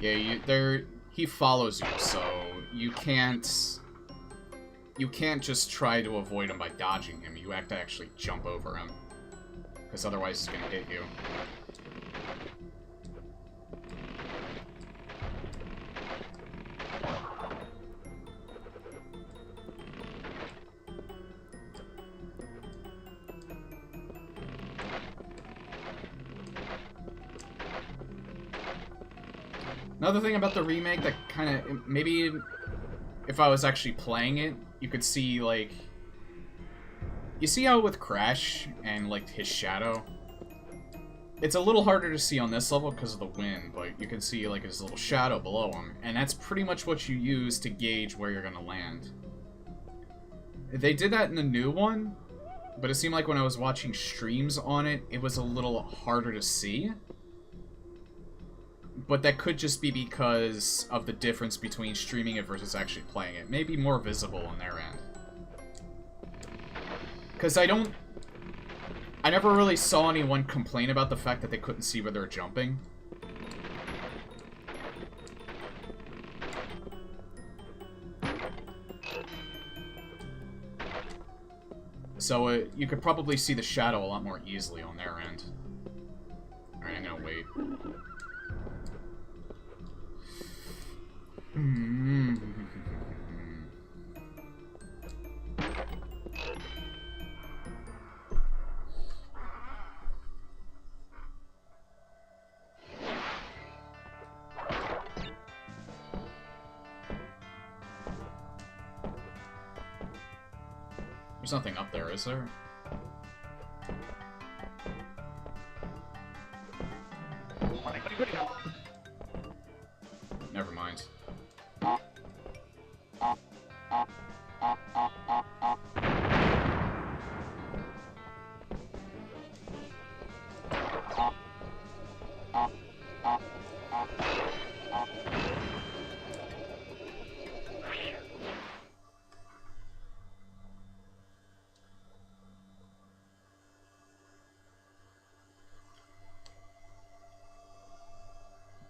Yeah, he follows you, so you can't just try to avoid him by dodging him. You have to actually jump over him, because otherwise he's gonna hit you. Another thing about the remake that kind of, maybe if I was actually playing it, you could see, like, you see how with Crash and, like, his shadow? It's a little harder to see on this level because of the wind, but you can see, like, his little shadow below him, and that's pretty much what you use to gauge where you're gonna land. They did that in the new one, but it seemed like when I was watching streams on it, it was a little harder to see. But that could just be because of the difference between streaming it versus actually playing it. Maybe more visible on their end. Because I never really saw anyone complain about the fact that they couldn't see where they're jumping. So you could probably see the shadow a lot more easily on their end. Alright, I'm gonna There's nothing up there, is there? Never mind.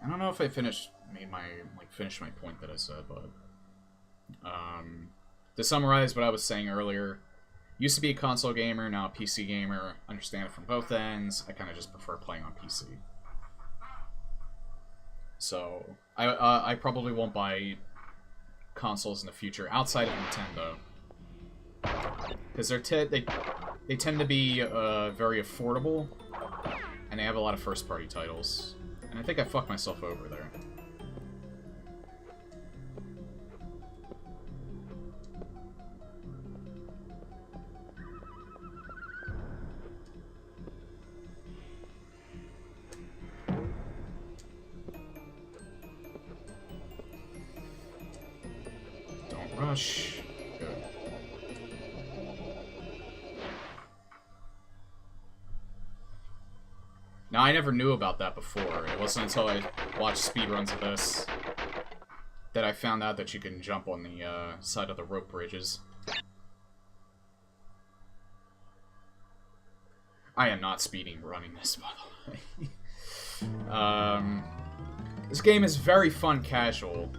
I don't know if I finished my point that I said, but to summarize what I was saying earlier, used to be a console gamer, now a PC gamer. Understand it from both ends. I kind of just prefer playing on PC. So I probably won't buy consoles in the future outside of Nintendo, because they tend to be very affordable, and they have a lot of first-party titles. And I think I fucked myself over there. Don't rush. Good. Now, I never knew about that before. It wasn't until I watched speedruns of this that I found out that you can jump on the side of the rope bridges. I am not speeding running this, by the way. This game is very fun casual.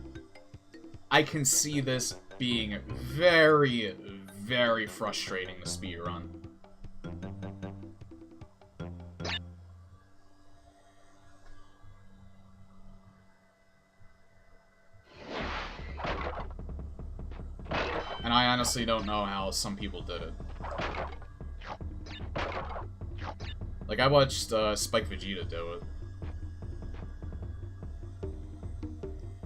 I can see this being very, very frustrating to speedrun. And I honestly don't know how some people did it. Like, I watched Spike Vegeta do it.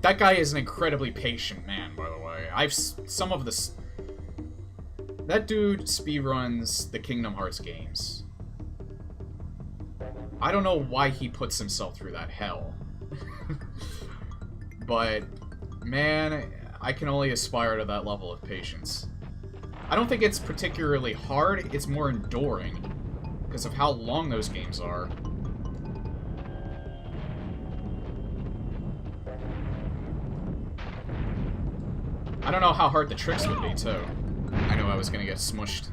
That guy is an incredibly patient man, by the way. Some of this... That dude speedruns the Kingdom Hearts games. I don't know why he puts himself through that hell. But, man... I can only aspire to that level of patience. I don't think it's particularly hard, it's more enduring, because of how long those games are. I don't know how hard the tricks would be, too. I knew I was gonna get smushed.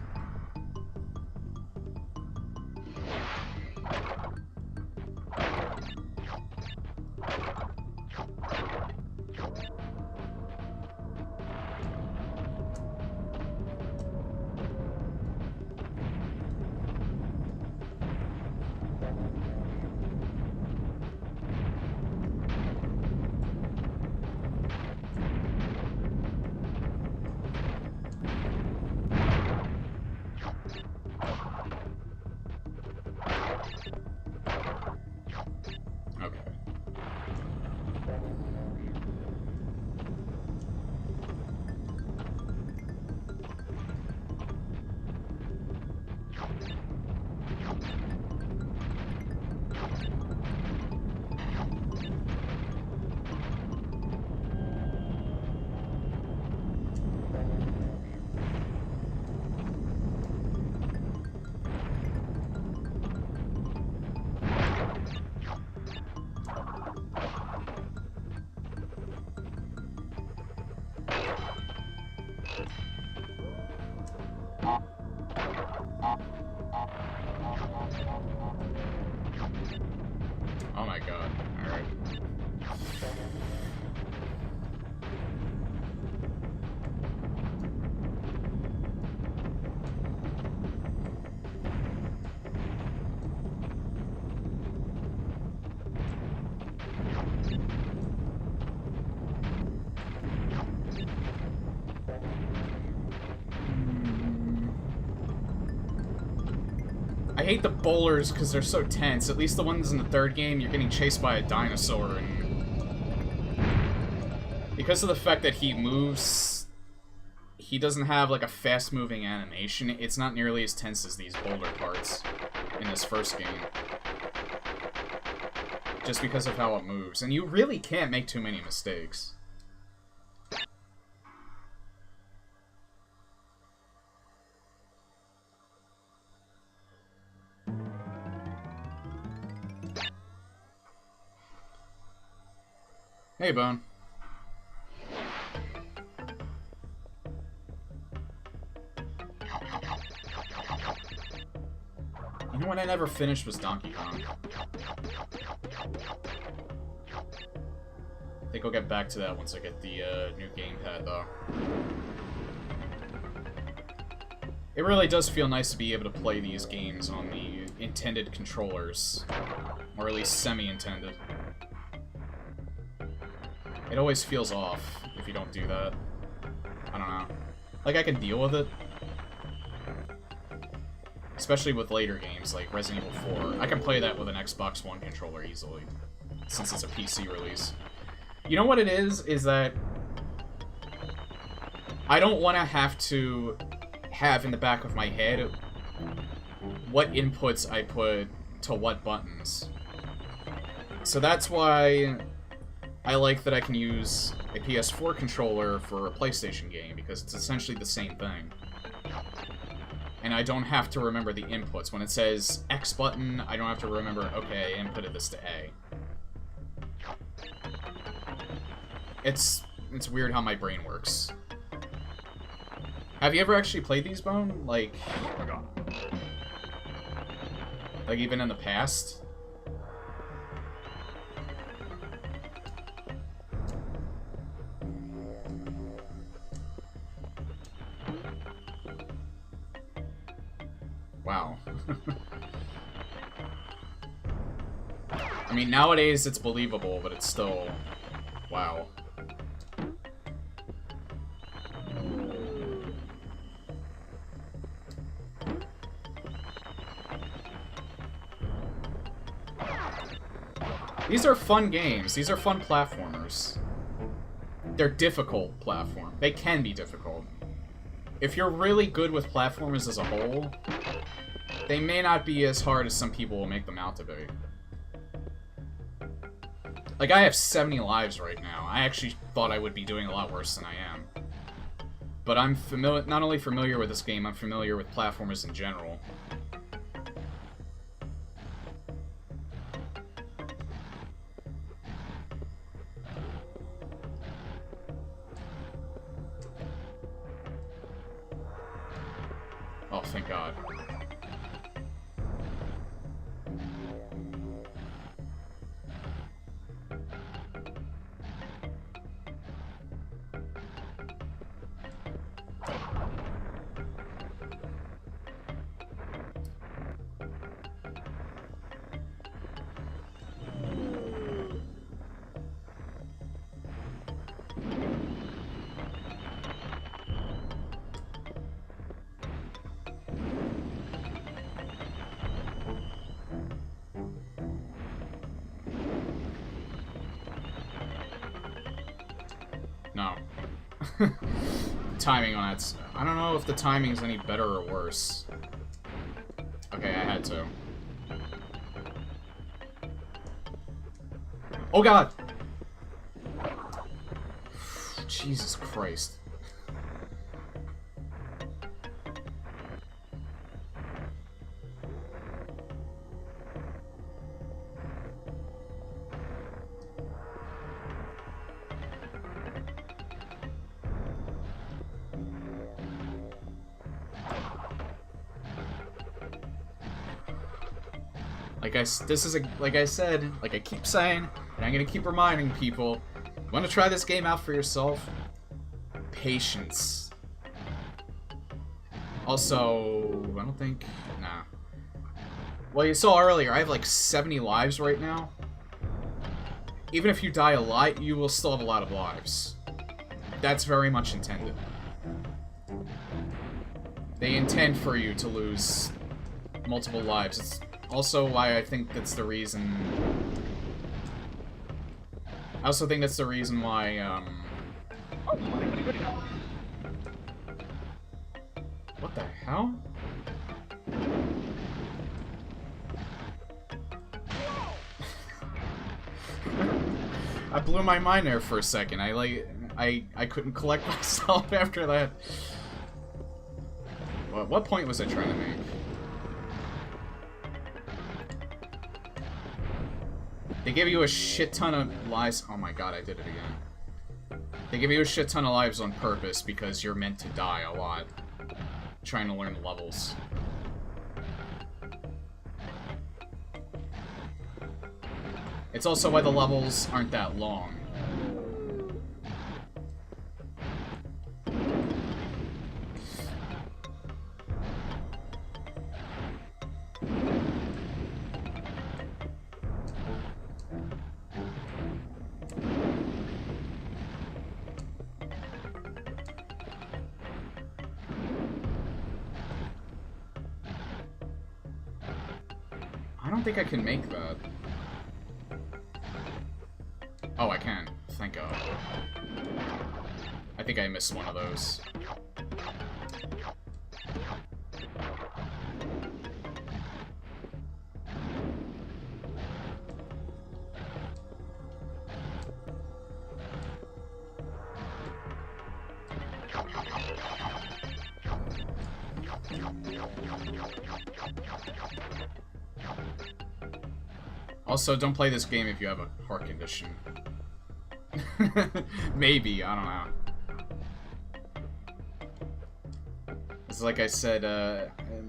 Oh my god. Alright. I hate the bowlers because they're so tense. At least the ones in the third game, you're getting chased by a dinosaur, and because of the fact that he moves he doesn't have, like, a fast-moving animation. It's not nearly as tense as these boulder parts in this first game. Just because of how it moves. And you really can't make too many mistakes. Hey, Bone. You know what I never finished was Donkey Kong. I think I'll get back to that once I get the new gamepad, though. It really does feel nice to be able to play these games on the intended controllers. Or at least semi-intended. It always feels off if you don't do that. I don't know. Like, I can deal with it. Especially with later games, like Resident Evil 4. I can play that with an Xbox One controller easily, since it's a PC release. You know what it is that I don't want to have in the back of my head what inputs I put to what buttons. So that's why I like that I can use a PS4 controller for a PlayStation game, because it's essentially the same thing. And I don't have to remember the inputs. When it says X button, I don't have to remember, okay, I inputted this to A. It's weird how my brain works. Have you ever actually played these, Bone? Like even in the past? Wow. I mean, nowadays it's believable, but it's still... wow. These are fun games. These are fun platformers. They're difficult platform. They can be difficult. If you're really good with platformers as a whole, they may not be as hard as some people will make them out to be. Like, I have 70 lives right now. I actually thought I would be doing a lot worse than I am. But I'm not only familiar with this game, I'm familiar with platformers in general. Oh, thank God. No. Timing on that. I don't know if the timing is any better or worse. Okay, I had to. Oh God! Jesus Christ. Like I said, like I keep saying, and I'm gonna keep reminding people, you want to try this game out for yourself? Patience. Also, I don't think, nah. Well, you saw earlier, I have like 70 lives right now. Even if you die a lot, you will still have a lot of lives. That's very much intended. They intend for you to lose multiple lives. It's also why I think that's the reason... I also think that's the reason why, the hell? I blew my mind there for a second. I couldn't collect myself after that. What point was I trying to make? They give you a shit ton of lives. Oh my god, I did it again. They give you a shit ton of lives on purpose because you're meant to die a lot. Trying to learn the levels. It's also why the levels aren't that long. I don't think I can make that. Oh, I can. Thank God. I think I missed one of those. Also, don't play this game if you have a heart condition. Maybe, I don't know. It's like I said,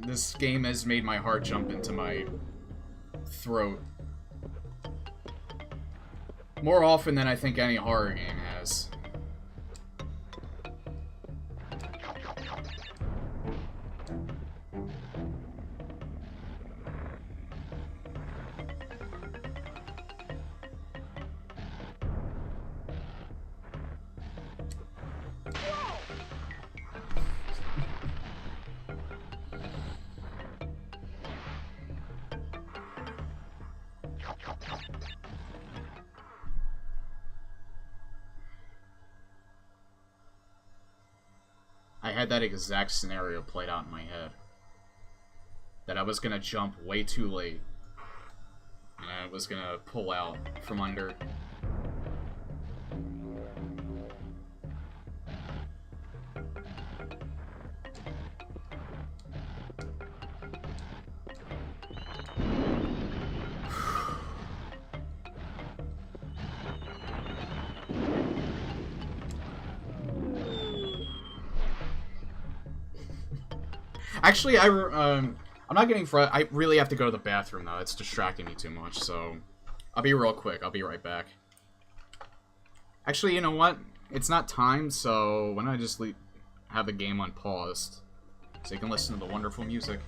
this game has made my heart jump into my throat. More often than I think any horror game has. I had that exact scenario played out in my head. That I was gonna jump way too late. And I was gonna pull out from under. Actually, I'm not getting I really have to go to the bathroom now. It's distracting me too much, so I'll be real quick. I'll be right back. Actually, you know what? It's not time, so why don't I just have the game unpaused so you can listen to the wonderful music.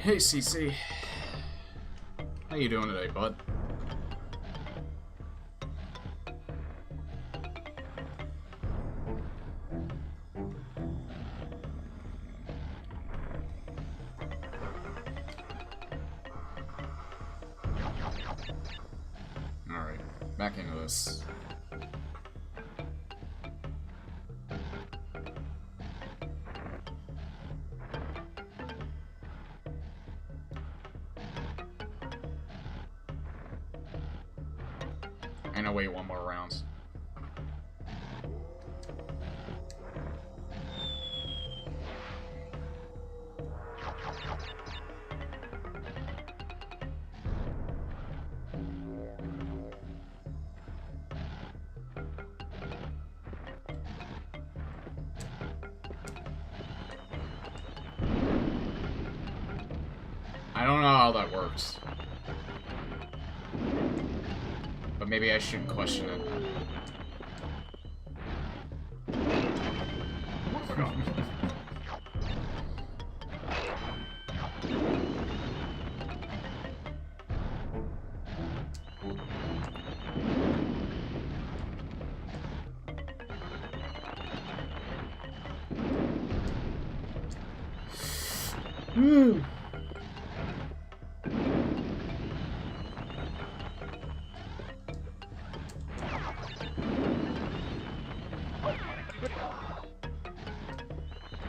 Hey, CC. How you doing today, bud? Alright, back into this. And I'll wait one more round. I don't know how that works. But maybe I shouldn't question it.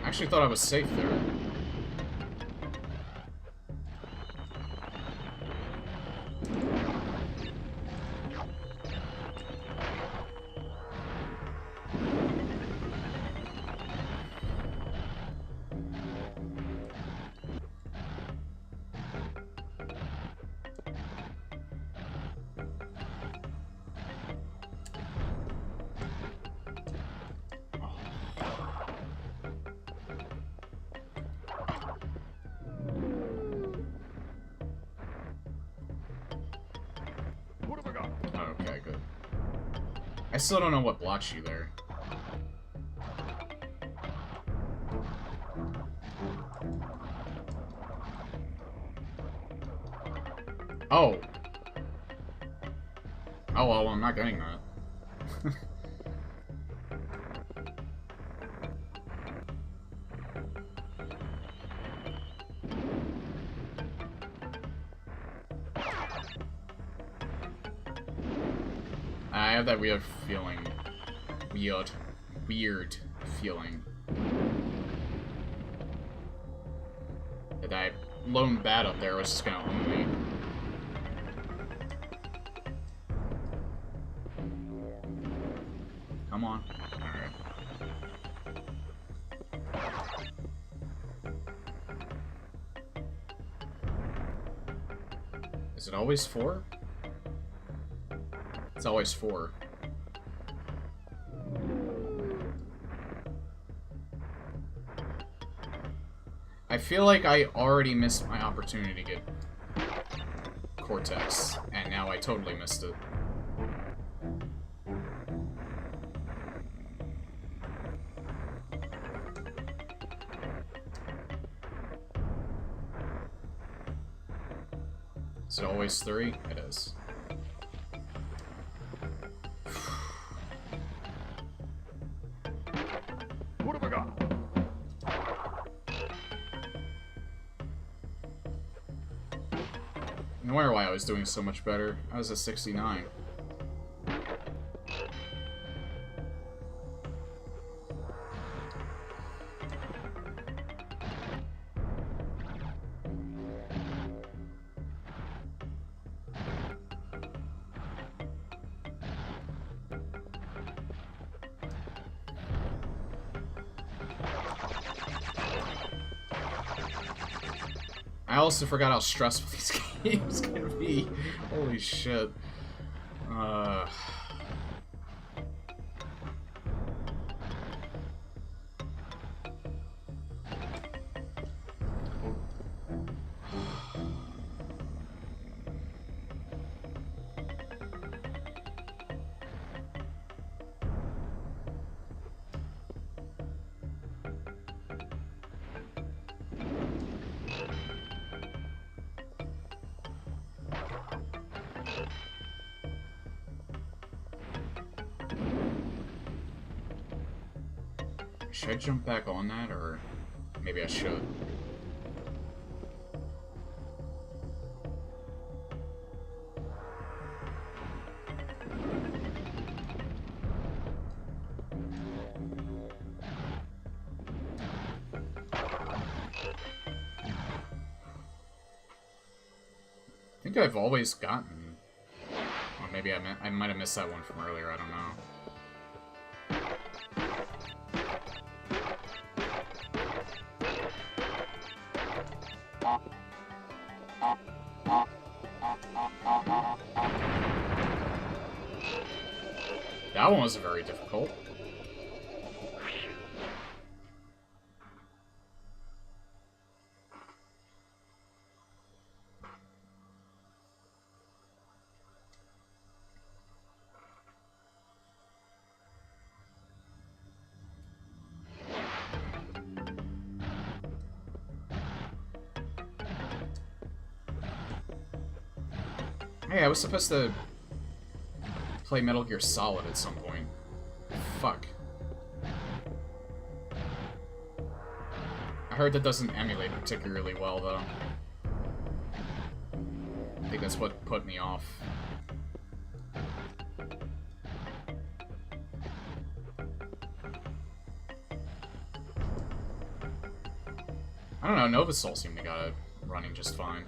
I actually thought I was safe there. Okay, good. I still don't know what blocks you there. Oh! Oh, well, I'm not getting that. I have that weird feeling. Weird feeling. That lone bat up there was just gonna own me. Come on. Alright. Is it always 4? It's always 4. I feel like I already missed my opportunity to get Cortex, and now I totally missed it. Is it always 3? It is. What have I got? I wonder why I was doing so much better. I was at 69. I also forgot how stressful these games can be. Holy shit. Should I jump back on that, or maybe I should? I think I've always gotten... Or maybe I might have missed that one from earlier, I don't know. That one wasn't very difficult. Hey, I was supposed to play Metal Gear Solid at some point. Fuck. I heard that doesn't emulate particularly well, though. I think that's what put me off. I don't know, Nova Soul seemed to got it running just fine.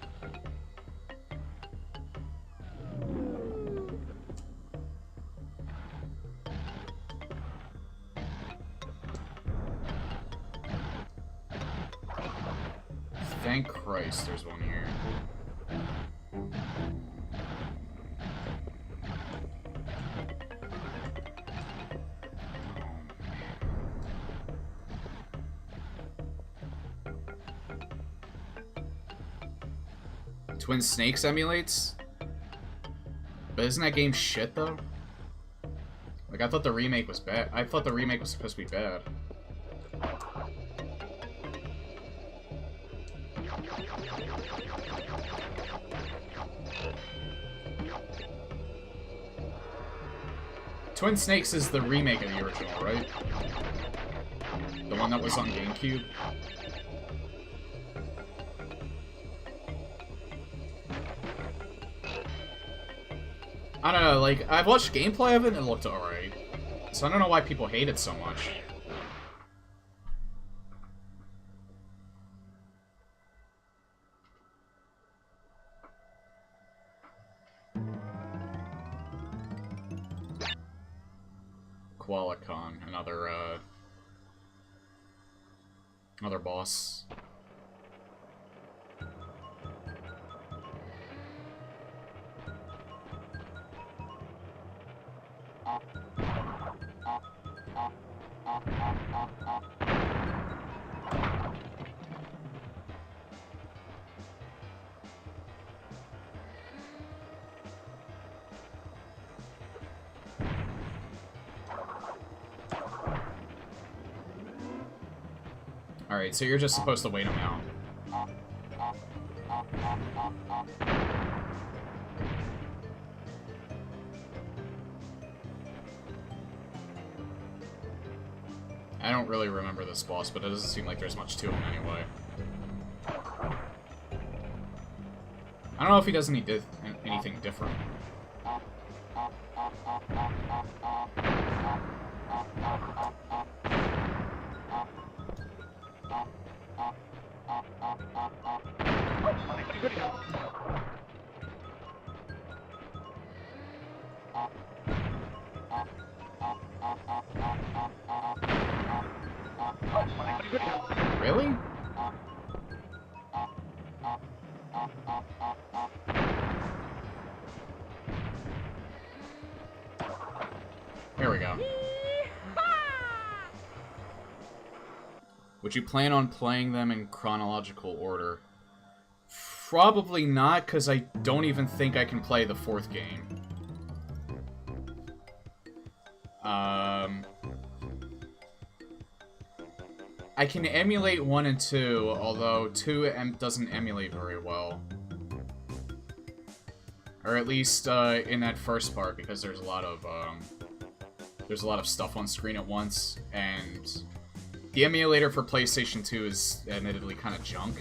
Thank Christ there's one here. Twin Snakes emulates? But isn't that game shit, though? Like, I thought the remake was bad. I thought the remake was supposed to be bad. Twin Snakes is the remake of the original, right? The one that was on GameCube? I don't know, like, I've watched gameplay of it and it looked alright. So I don't know why people hate it so much. Qualicon, another boss. Alright, so you're just supposed to wait him out. I don't really remember this boss, but it doesn't seem like there's much to him anyway. I don't know if he does anything different. Really? There we go. Would you plan on playing them in chronological order? Probably not, because I don't even think I can play the fourth game. I can emulate 1 and 2, although 2 doesn't emulate very well. Or at least in that first part, because there's a lot of stuff on screen at once, and The emulator for PlayStation 2 is admittedly kind of junk.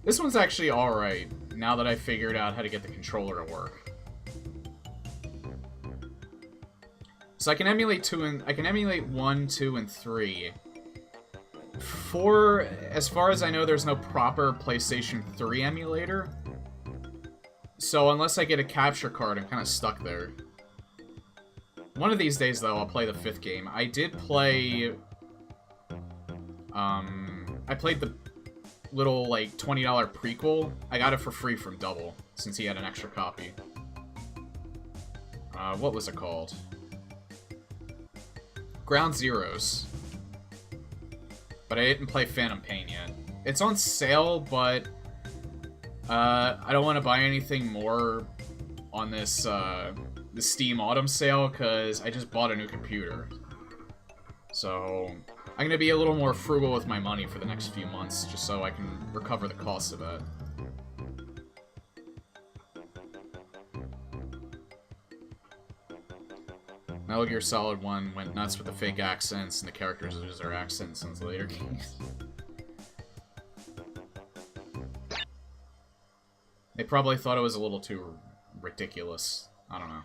This one's actually alright, now that I figured out how to get the controller to work. So I can emulate 1, 2, and 3. 4, as far as I know, there's no proper PlayStation 3 emulator. So unless I get a capture card, I'm kind of stuck there. One of these days, though, I'll play the 5th game. I did play... I played the little, like, $20 prequel. I got it for free from Double, since he had an extra copy. What was it called? Ground Zeroes. But I didn't play Phantom Pain yet. It's on sale, but... I don't want to buy anything more on this, the Steam Autumn sale, because I just bought a new computer. So, I'm going to be a little more frugal with my money for the next few months, just so I can recover the cost of that. Metal Gear Solid 1 went nuts with the fake accents, and the characters lose their accents in the later games. They probably thought it was a little too ridiculous. I don't know.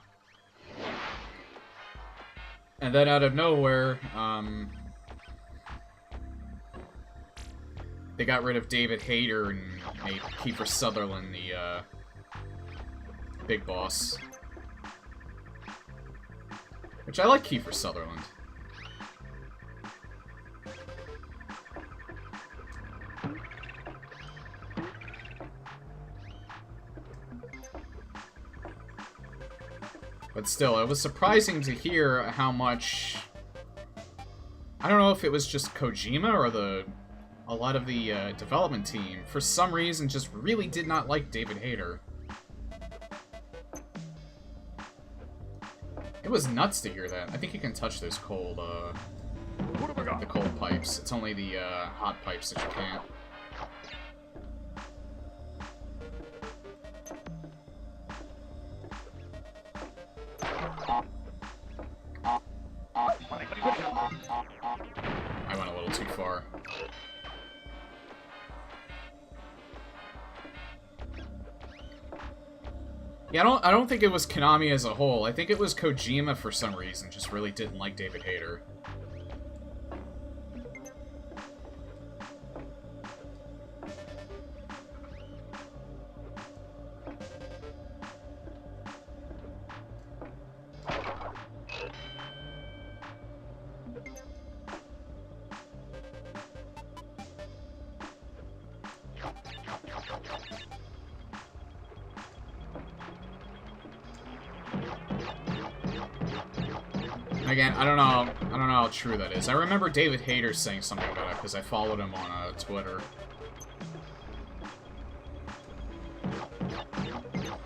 And then out of nowhere, they got rid of David Hayter and made Kiefer Sutherland the, big boss. Which I like Kiefer Sutherland. But still, it was surprising to hear how much... I don't know if it was just Kojima or a lot of the development team, for some reason, just really did not like David Hayter. It was nuts to hear that. I think you can touch those cold, the cold pipes. It's only the hot pipes that you can't. I went a little too far. Yeah, I don't think it was Konami as a whole. I think it was Kojima for some reason, just really didn't like David Hayter. Again, I don't know how true that is. I remember David Hayter saying something about it because I followed him on Twitter.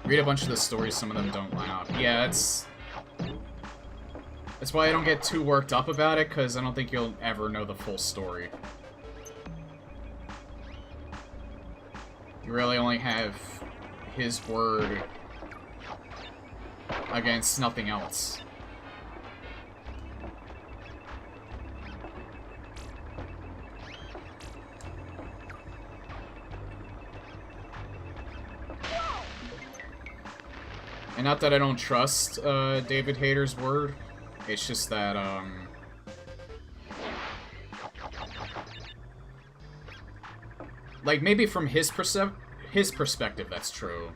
Read a bunch of the stories, some of them don't line up. Yeah, that's why I don't get too worked up about it, because I don't think you'll ever know the full story. You really only have his word against nothing else. And not that I don't trust David Hayter's word, it's just that, like, maybe from his perspective, that's true.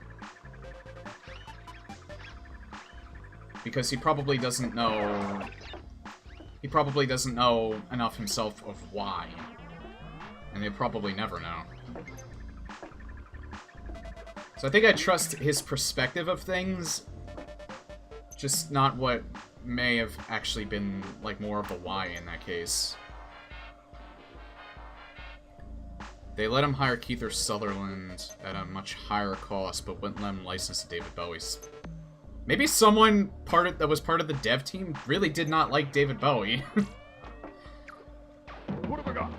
Because he probably doesn't know enough himself of why. And he'll probably never know. So I think I trust his perspective of things, just not what may have actually been, like, more of a why in that case. They let him hire Kiefer Sutherland at a much higher cost, but wouldn't let him license to David Bowie's. Maybe someone that was part of the dev team really did not like David Bowie. What have I got?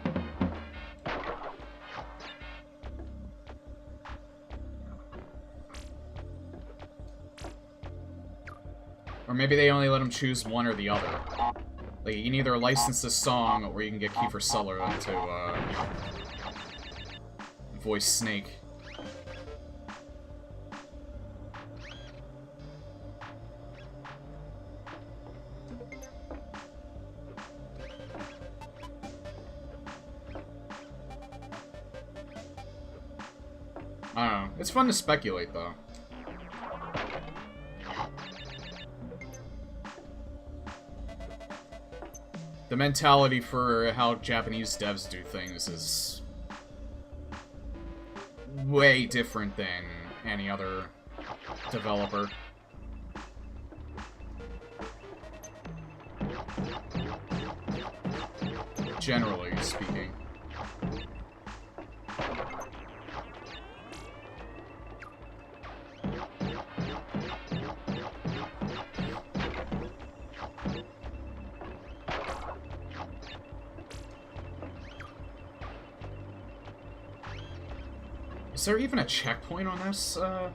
Or maybe they only let him choose one or the other. Like, you can either license this song, or you can get Kiefer Sutherland to, voice Snake. I don't know. It's fun to speculate, though. The mentality for how Japanese devs do things is way different than any other developer. Generally speaking. Is there even a checkpoint on this? I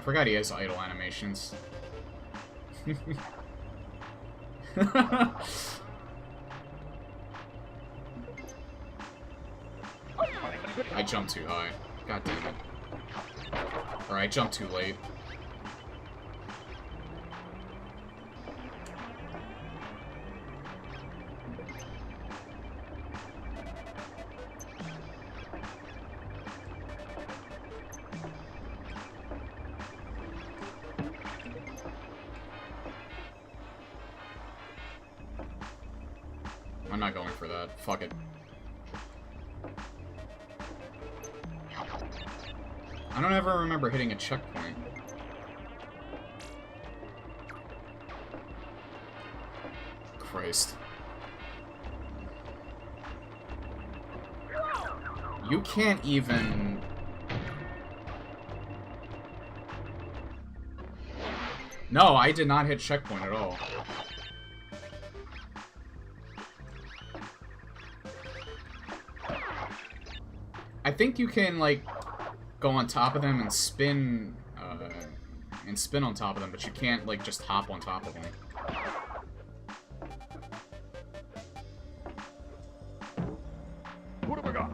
forgot he has idle animations. I jumped too high. God damn it. Or I jumped too late. I'm not going for that. Fuck it. I don't ever remember hitting a checkpoint. Christ. You can't even... No, I did not hit checkpoint at all. I think you can, like, go on top of them and spin on top of them, but you can't, like, just hop on top of them. What have I got?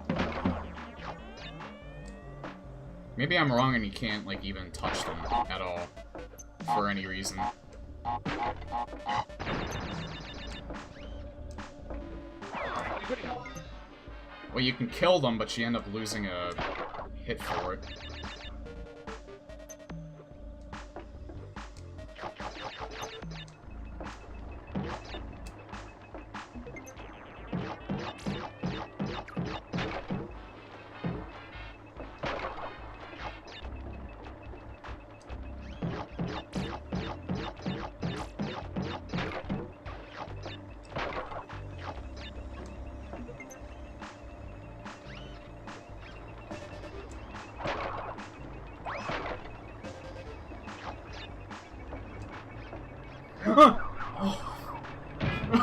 Maybe I'm wrong and you can't, like, even touch them at all, for any reason. Well, you can kill them, but you end up losing a hit for it.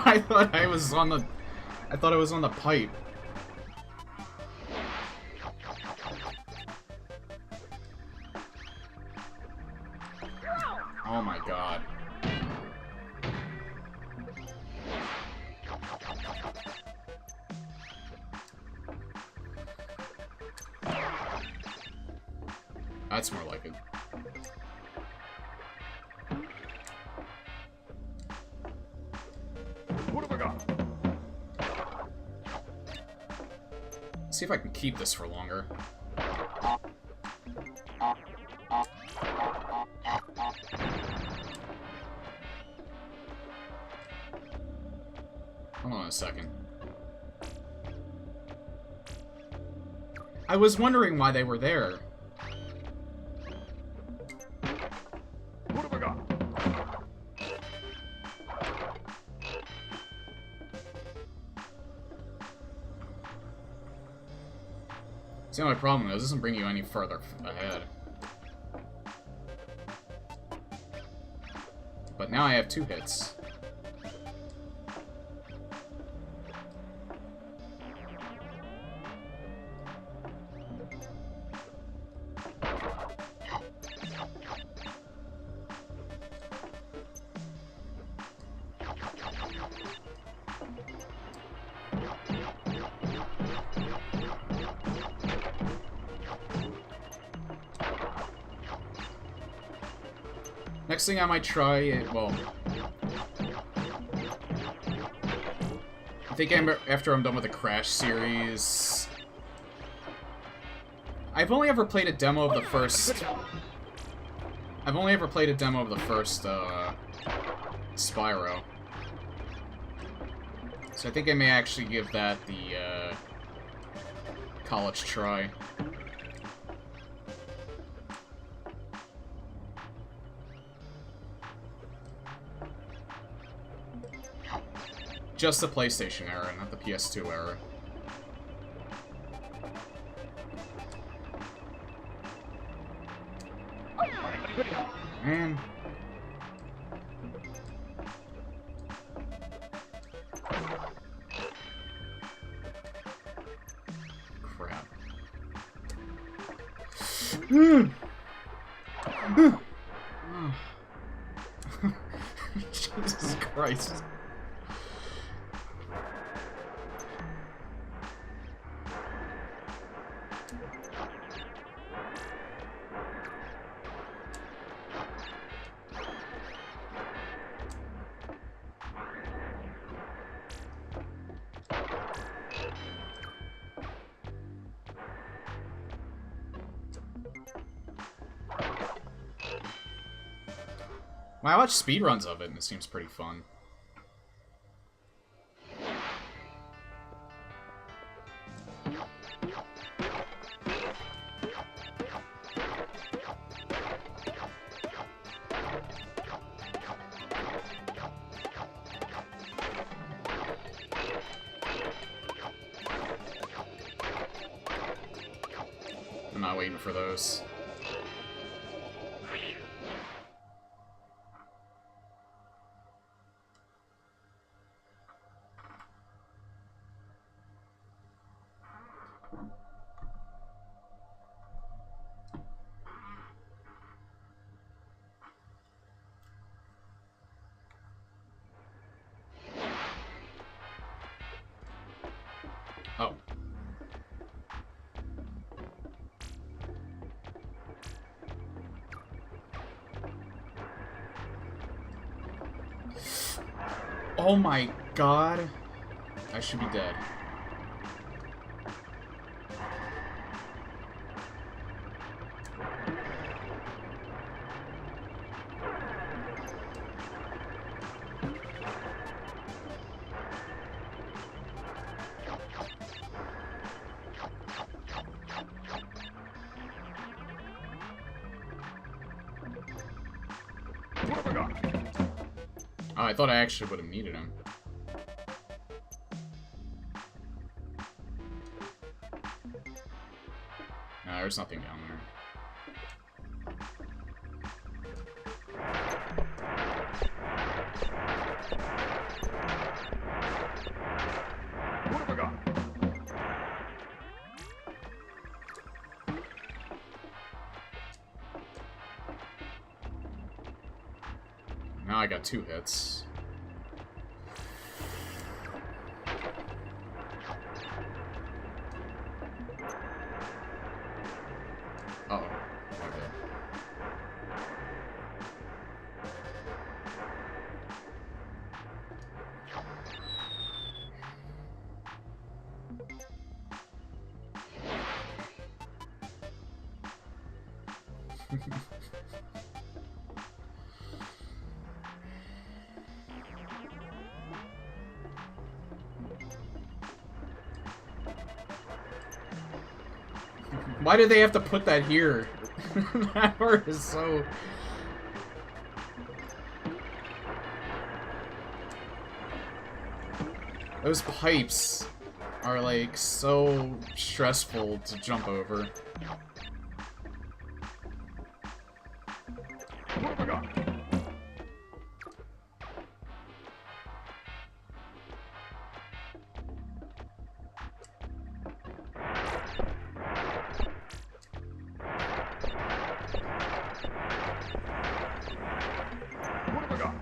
I thought I was on the... I thought I was on the pipe. Oh my god. That's more like it. What have I got? See if I can keep this for longer. Hold on a second. I was wondering why they were there. What have I got? It's the only problem is, this doesn't bring you any further ahead. But now I have 2 hits. Next thing I might try, well, I think after I'm done with the Crash series, I've only ever played a demo of the first. I've only ever played a demo of the first Spyro, so I think I may actually give that the college try. Just the PlayStation era, not the PS2 era. Man. Crap. Jesus Christ. Well, I watch speedruns of it, and it seems pretty fun. I'm not waiting for those. Oh. Oh my god. I should be dead. What have I got? Oh, I thought I actually would have needed him. No, there's nothing down there. What have I got? Now I got 2 hits. Uh-oh. Okay. Why did they have to put that here? That part is so... Those pipes are, like, so stressful to jump over. What have I got? What have I got?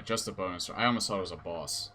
just a bonus. I almost thought it was a boss.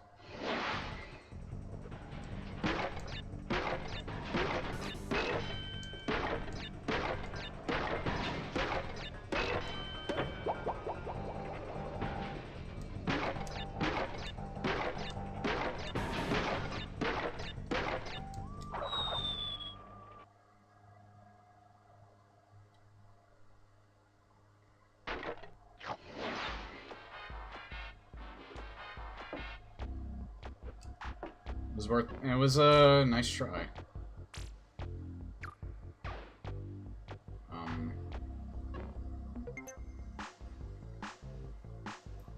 It was a nice try.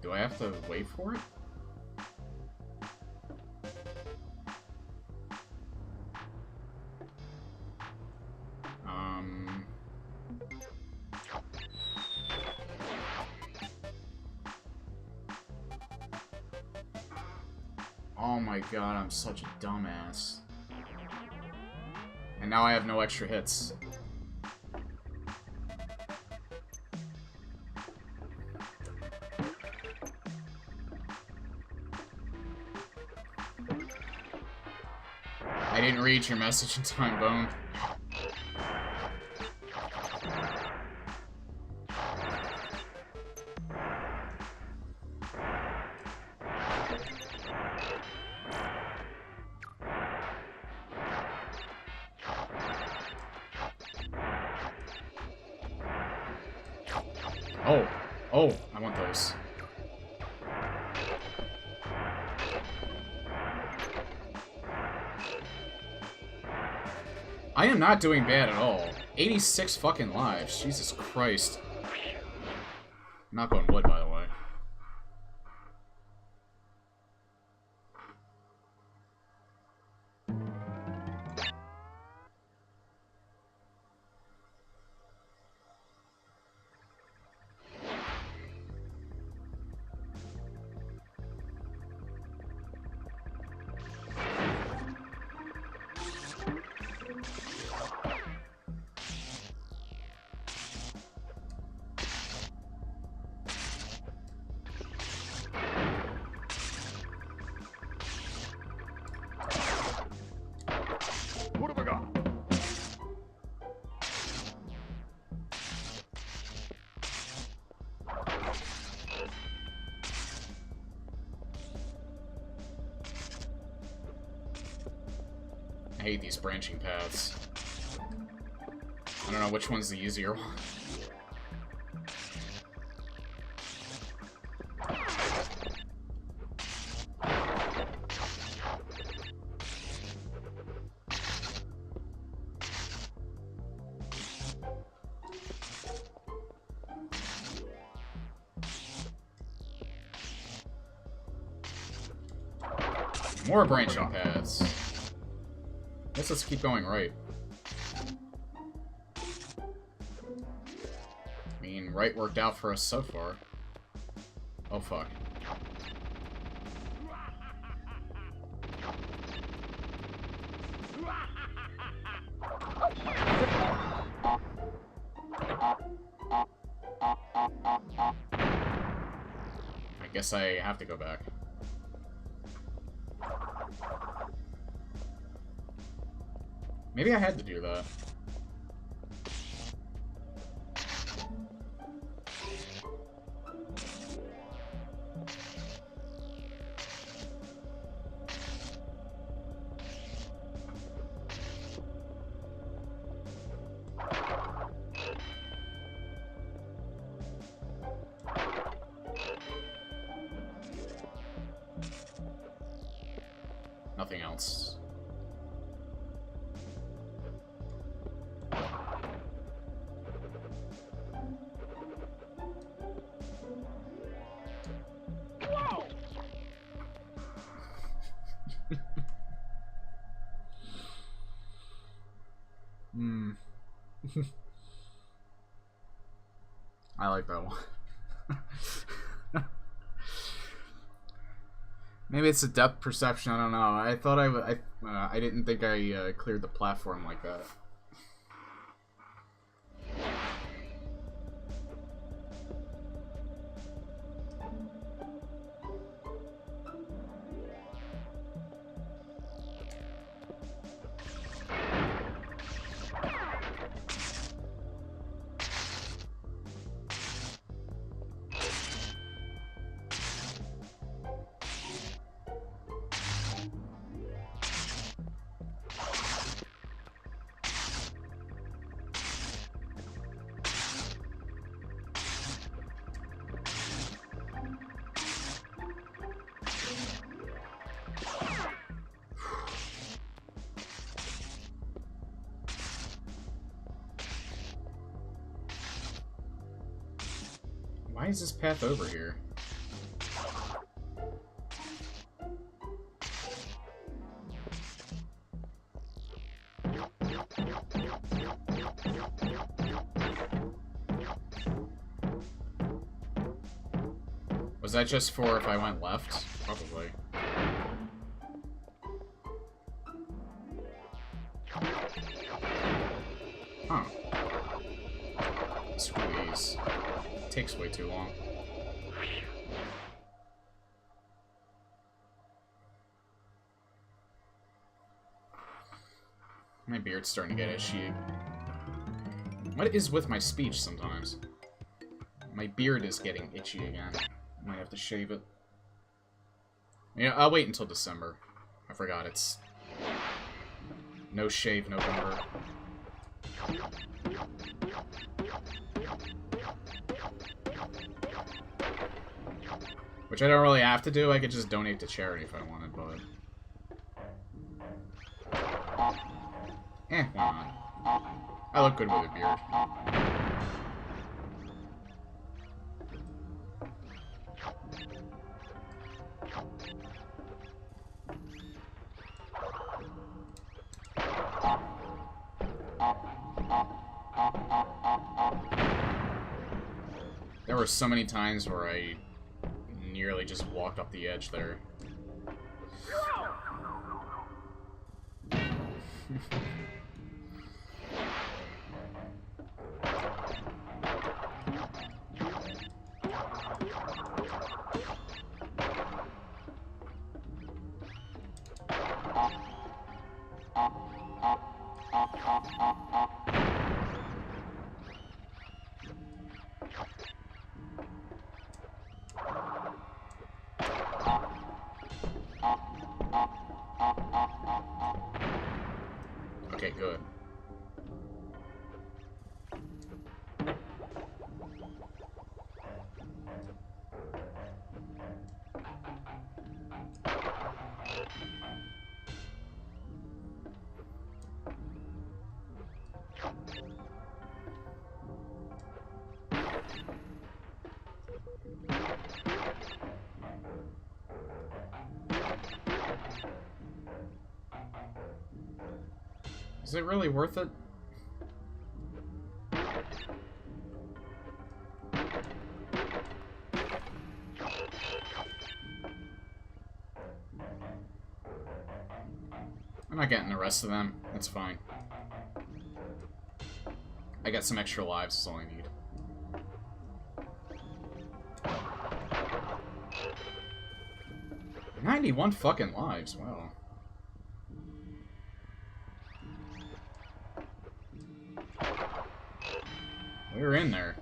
Do I have to wait for it? Oh my god, I'm such a dumbass. And now I have no extra hits. I didn't read your message in time, Bone. Oh, I want those. I am not doing bad at all. 86 fucking lives. Jesus Christ. Knock on wood, by the way. What have I got? I hate these branching paths. I don't know which one's the easier one. More branching paths. Guess let's keep going right. I mean, right worked out for us so far. Oh fuck. I guess I have to go back. Maybe I had to do that. Nothing else. I like that one. Maybe it's a depth perception. I don't know. I thought I didn't think I cleared the platform like that. Why is this path over here? Was that just for if I went left? Probably. Huh. Squeeze. It takes way too long. My beard's starting to get itchy. What is with my speech sometimes? My beard is getting itchy again. Might have to shave it. Yeah, I'll wait until December. I forgot, it's no shave November. Which I don't really have to do. I could just donate to charity if I wanted, but why not? I look good with a beard. There were so many times where I nearly just walked off the edge there. Okay, good. Is it really worth it? I'm not getting the rest of them. That's fine. I got some extra lives, that's all I need. $91 fucking lives, wow. We were in there.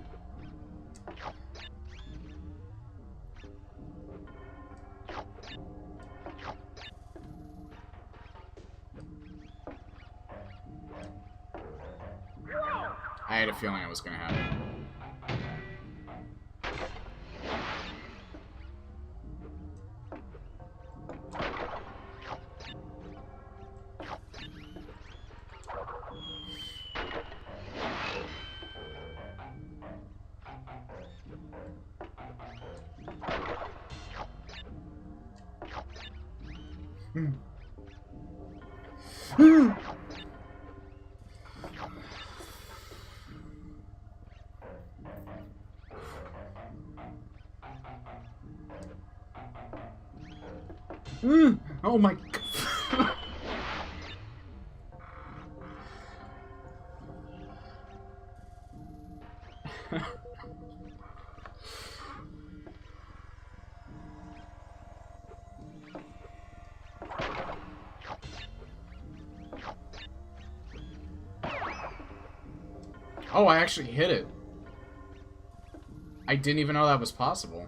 I had a feeling it was gonna happen. Oh my god. Oh, I actually hit it. I didn't even know that was possible.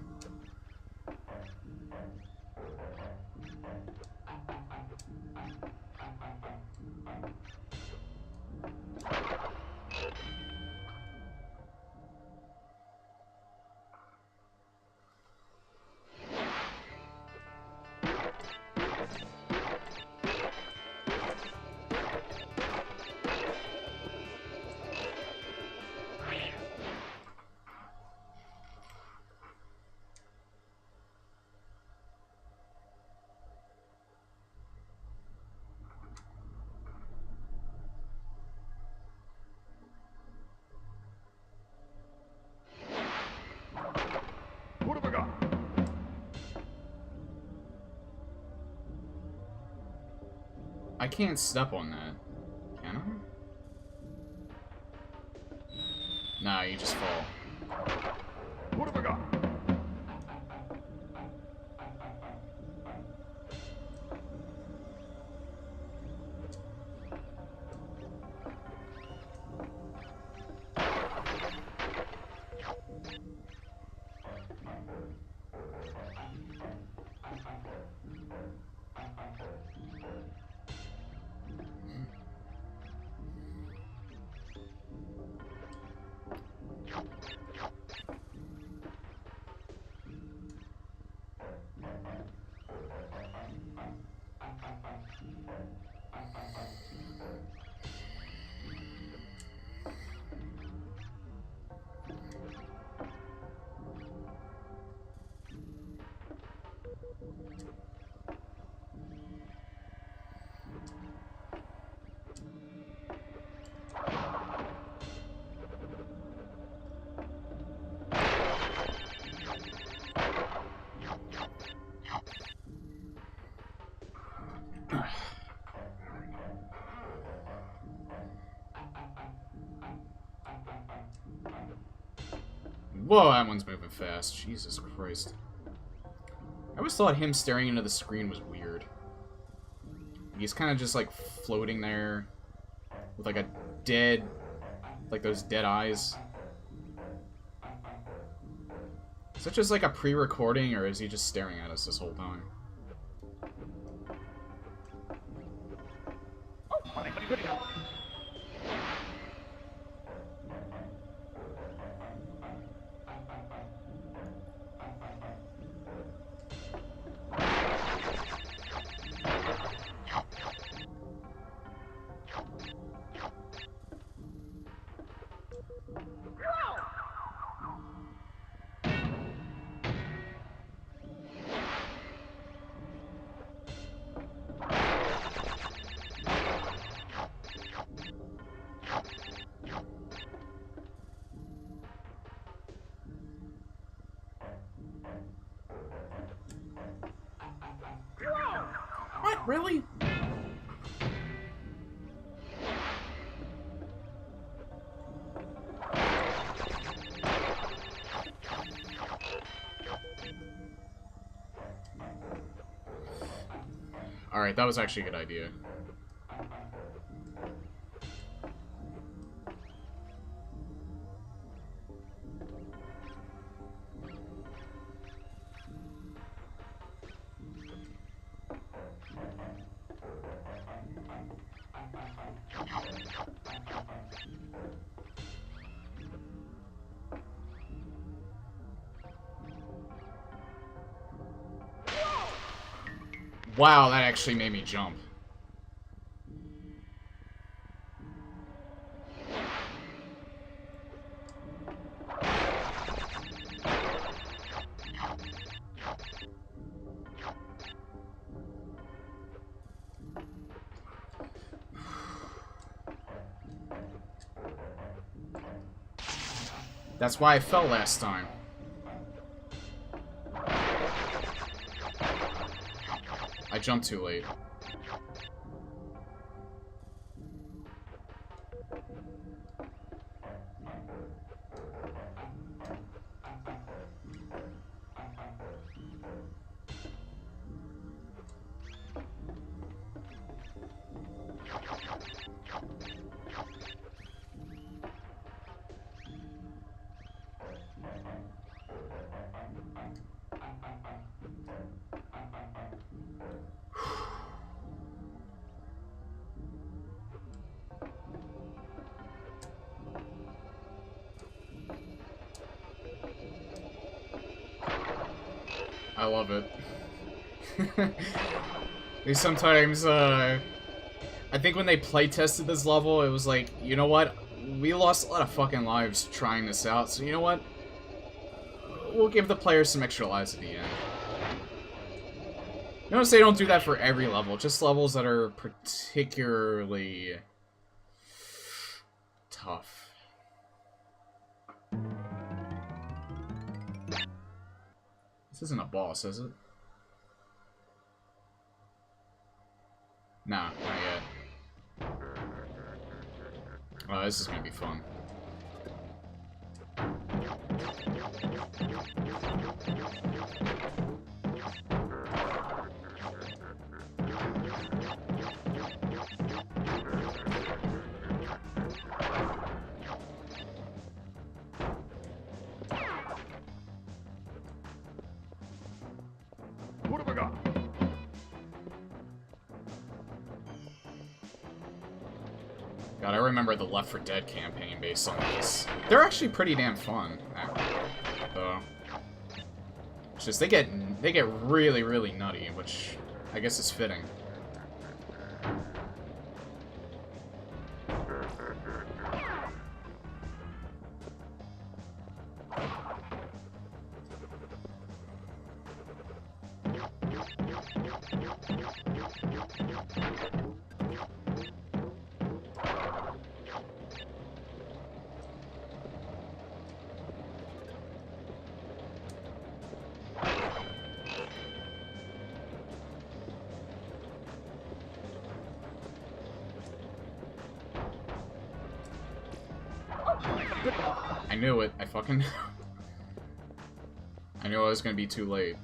can't step on that. Can I? Nah, you just fall. What have I got? Whoa, that one's moving fast. Jesus Christ. I always thought him staring into the screen was weird. He's kind of just, like, floating there with, like, a dead... like, those dead eyes. Is that just, like, a pre-recording, or is he just staring at us this whole time? What? Really? Alright, that was actually a good idea. Wow, that actually made me jump. That's why I fell last time. I jumped too late. I love it. They sometimes, I think when they play tested this level, it was like, you know what? We lost a lot of fucking lives trying this out, so you know what? We'll give the players some extra lives at the end. Notice they don't do that for every level, just levels that are particularly tough. This isn't a boss, is it? Nah, not yet. Oh, this is gonna be fun. What have I got? God, I remember the Left 4 Dead campaign based on these. They're actually pretty damn fun, though. It's just they get really, really nutty, which I guess is fitting. I knew it. I fucking... I knew I was gonna be too late.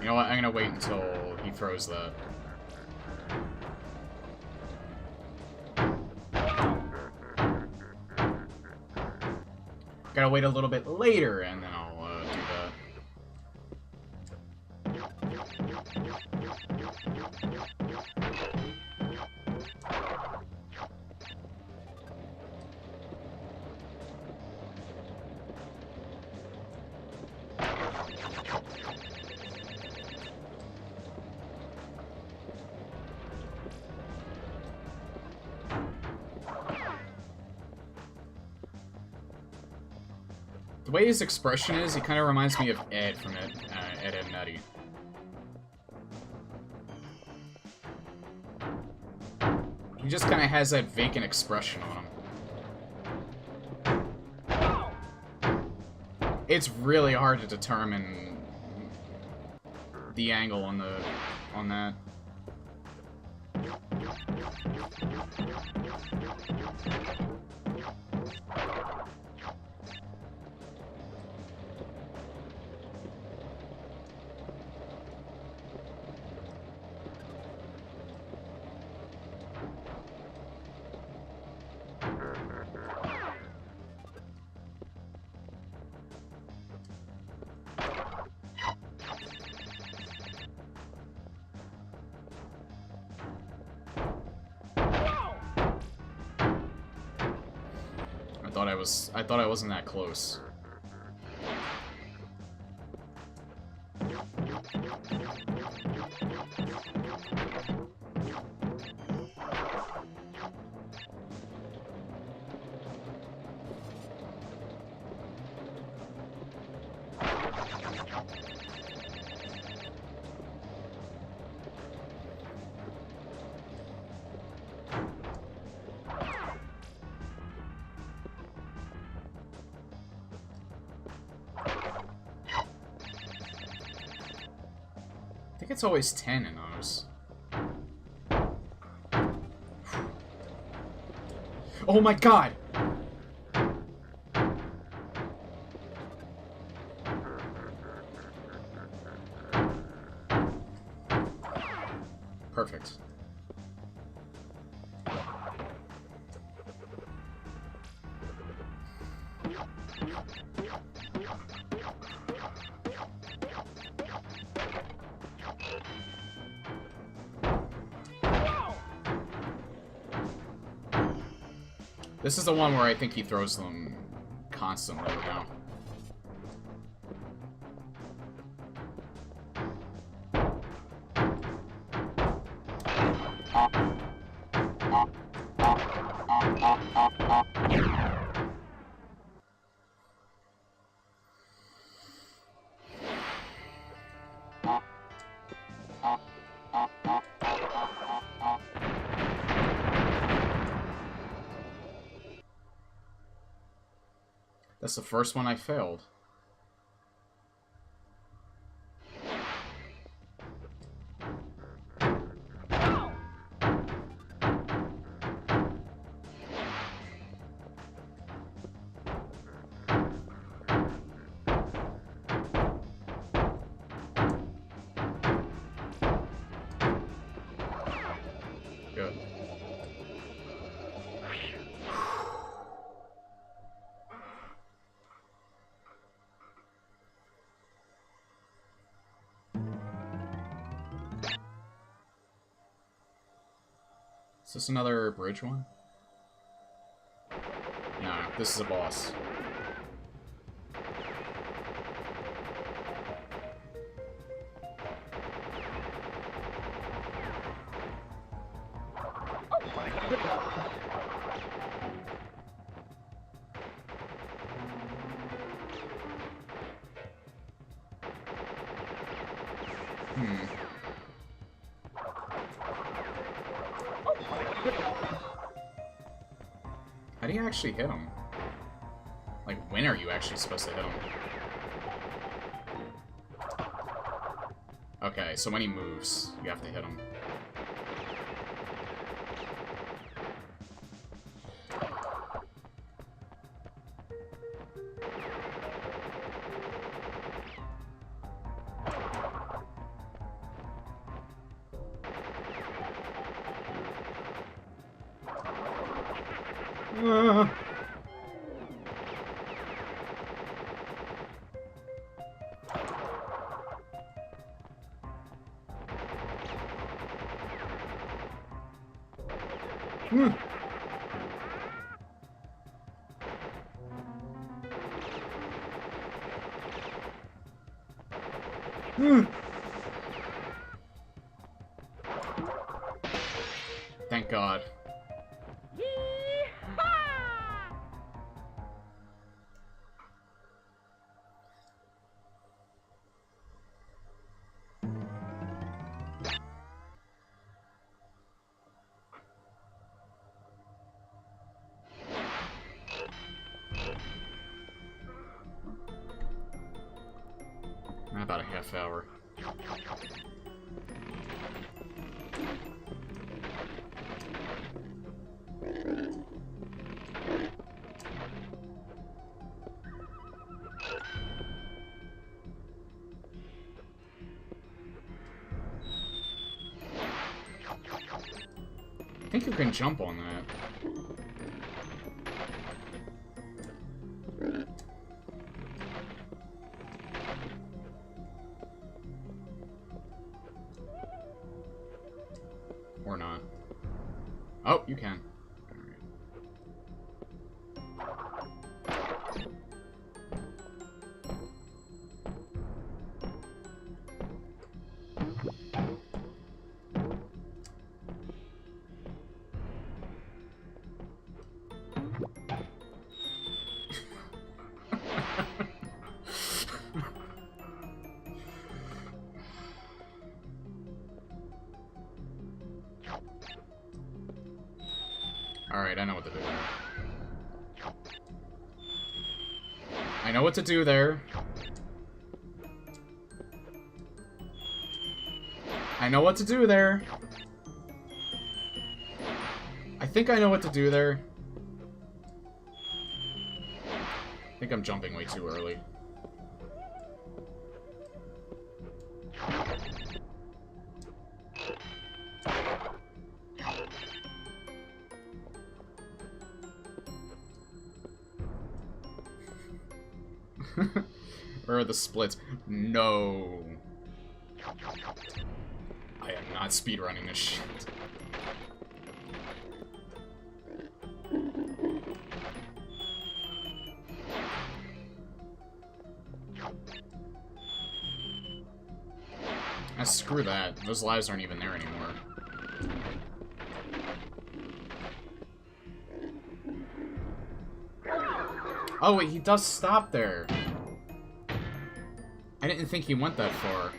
You know what? I'm gonna wait until he throws that. Gotta wait a little bit later, and then I'll do that. The way his expression is, he kind of reminds me of Ed from Ed, and Eddie. He just kind of has that vacant expression on him. It's really hard to determine the angle on that. I thought I wasn't that close. I think it's always 10 in those. Oh my god! Perfect. This is the one where I think he throws them constantly now. That's the first one I failed. Good. Is this another bridge one? No, this is a boss. How do you actually hit him? Like, when are you actually supposed to hit him? Okay, so when he moves, you have to hit him. Thank God. About a half hour. I think you can jump on that. Or not. Oh, you can. Alright, I know what to do there. I know what to do there. I know what to do there. I think I know what to do there. I think I'm jumping way too early. Where are the splits? No. I am not speedrunning this shit. Screw that. Those lives aren't even there anymore. Oh, wait, he does stop there. I didn't think he went that far.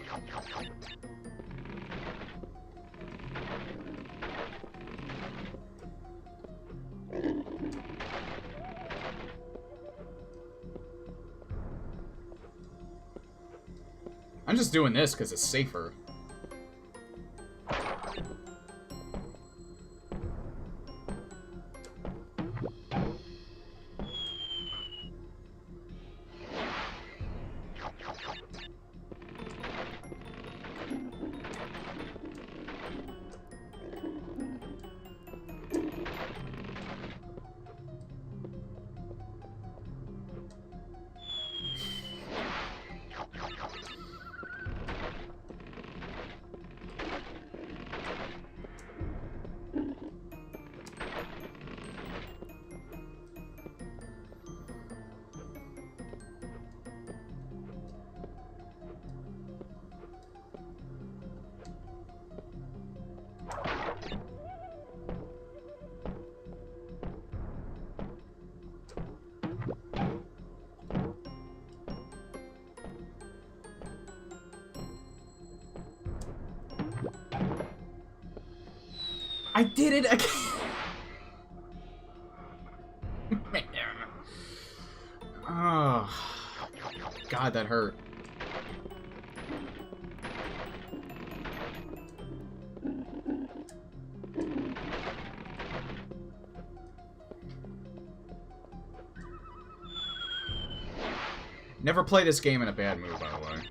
I'm just doing this because it's safer. I did it again! Oh, God, that hurt. Never play this game in a bad mood, by the way.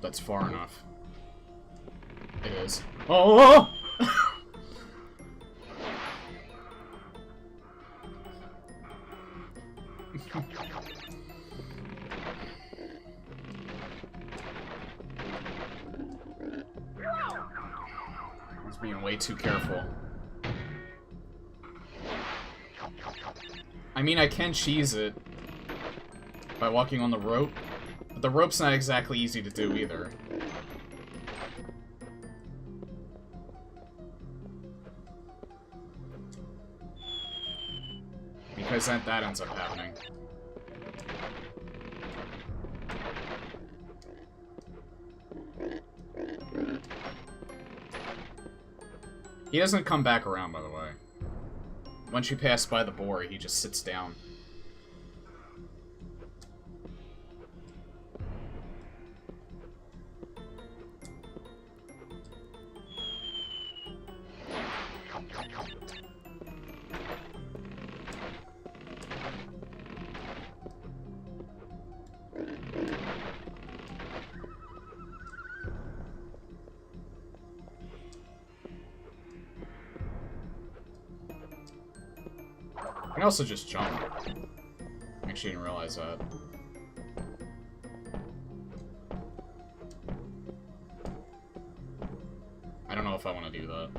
That's far enough. It is. Oh! I was being way too careful. I mean, I can cheese it by walking on the rope. But the rope's not exactly easy to do either. Because that ends up happening. He doesn't come back around, by the way. Once you pass by the boar, he just sits down. I can also just jump. Actually, didn't realize that. I don't know if I want to do that.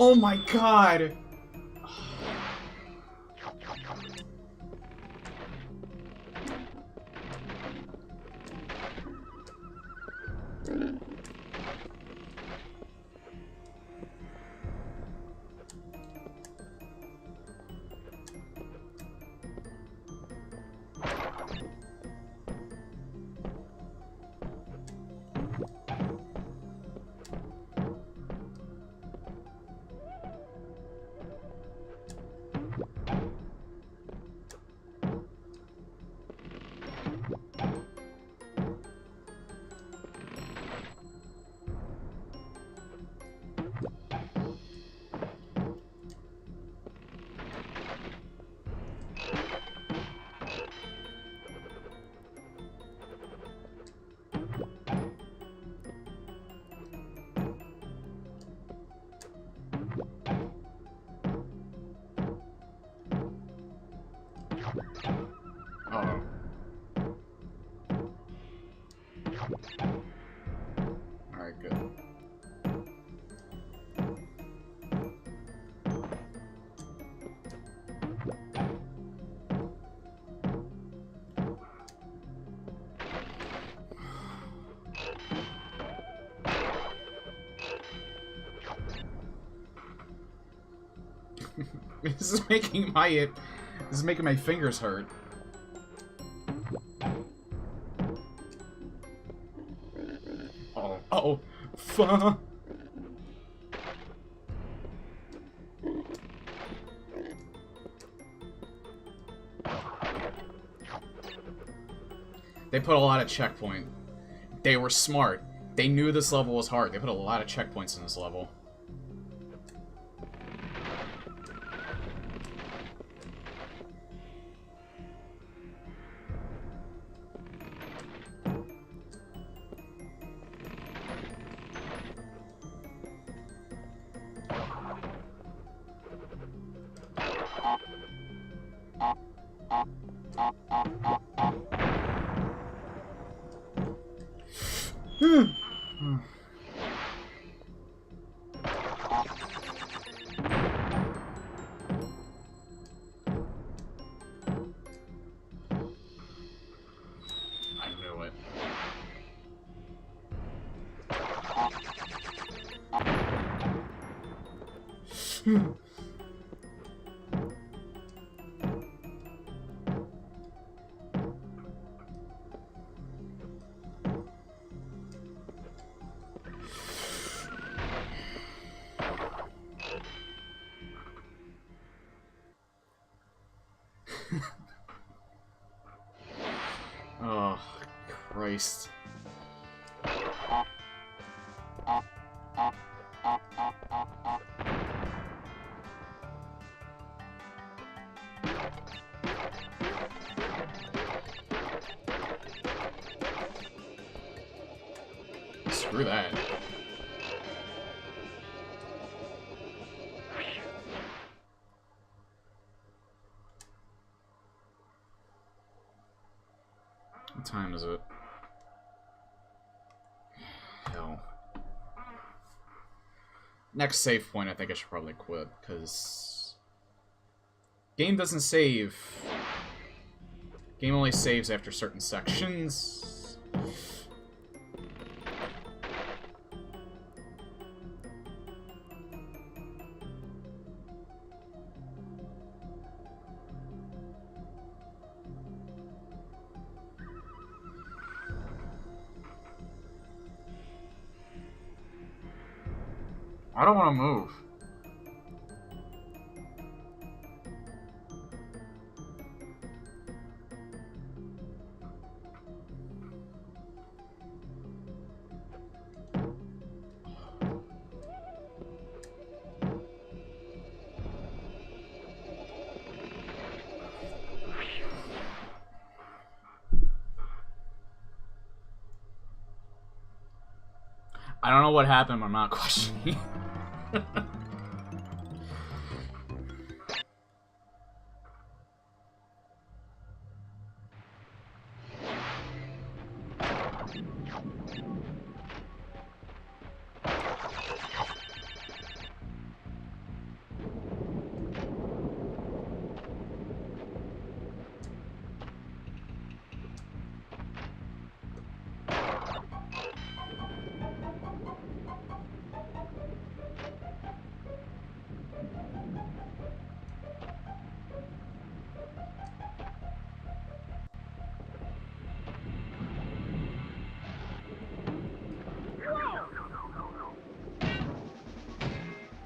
Oh my god! This is making my fingers hurt. Oh, fuck. They put a lot of checkpoint. They were smart. They knew this level was hard. They put a lot of checkpoints in this level. Oh, Christ. Screw that. What time is it? Hell. Next save point, I think I should probably quit, because game doesn't save. Game only saves after certain sections. I don't want to move. I don't know what happened, but I'm not questioning.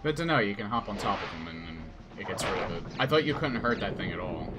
Good to know, you can hop on top of them and it gets rid of it. I thought you couldn't hurt that thing at all.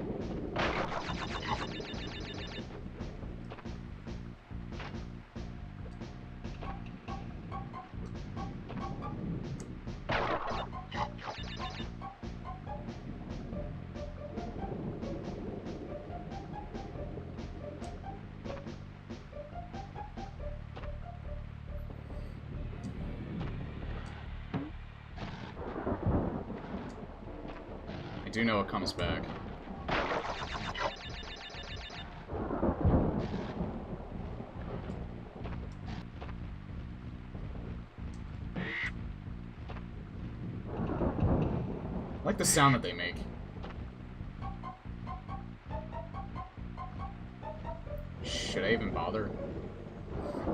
I do know it comes back. I like the sound that they make. Should I even bother?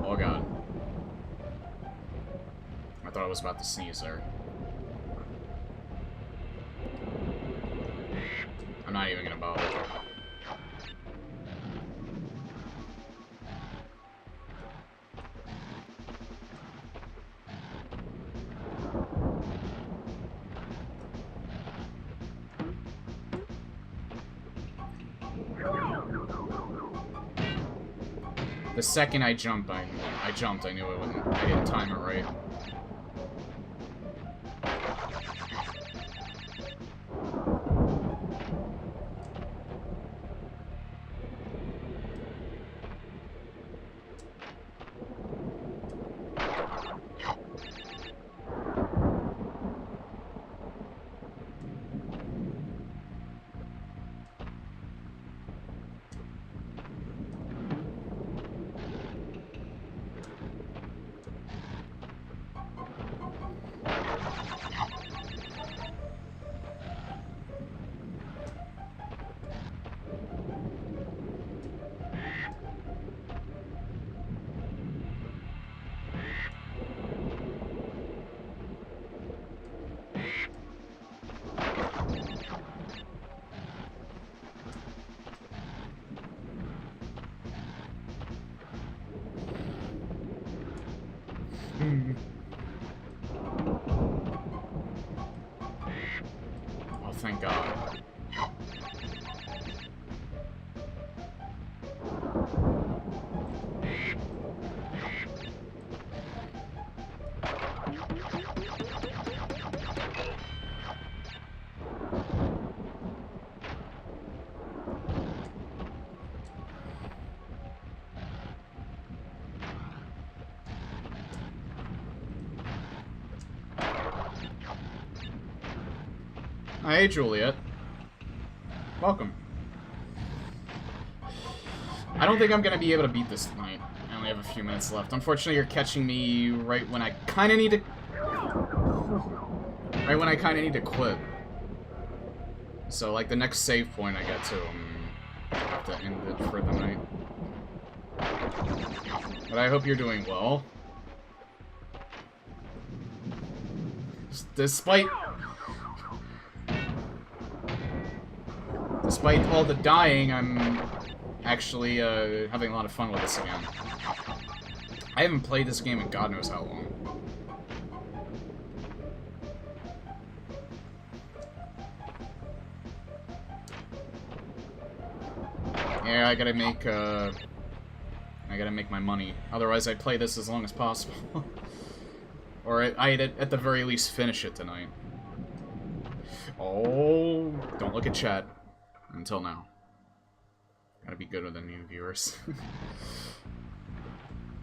Oh god. I thought I was about to sneeze there. I'm not even gonna bother. The second I jumped, I knew it wouldn't. I didn't time it right. Oh, thank God. Hey, Juliet. Welcome. I don't think I'm gonna be able to beat this tonight. I only have a few minutes left. Unfortunately, you're catching me right when I kinda need to... Right when I kinda need to quit. So, like, the next save point I get to, I have to end it for the night. But I hope you're doing well. Despite all the dying, I'm actually having a lot of fun with this again. I haven't played this game in God knows how long. Yeah, I gotta make my money. Otherwise, I'd play this as long as possible. Or I'd at the very least finish it tonight. Oh, don't look at chat. Until now. Gotta be good with the new viewers.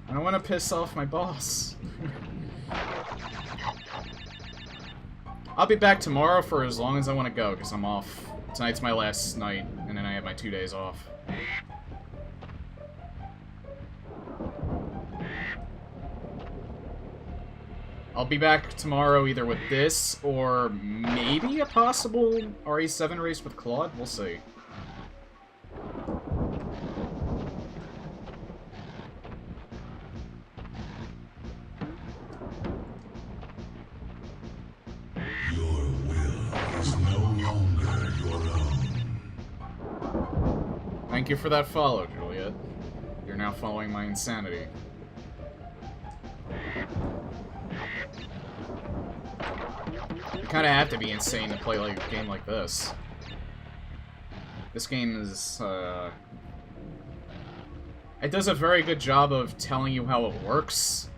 I don't want to piss off my boss. I'll be back tomorrow for as long as I want to go, because I'm off. Tonight's my last night, and then I have my 2 days off. I'll be back tomorrow either with this, or maybe a possible RE7 race with Claude. We'll see. Your will is no longer your own. Thank you for that follow, Juliet. You're now following my insanity. You kind of have to be insane to play like a game like this. This game is, it does a very good job of telling you how it works,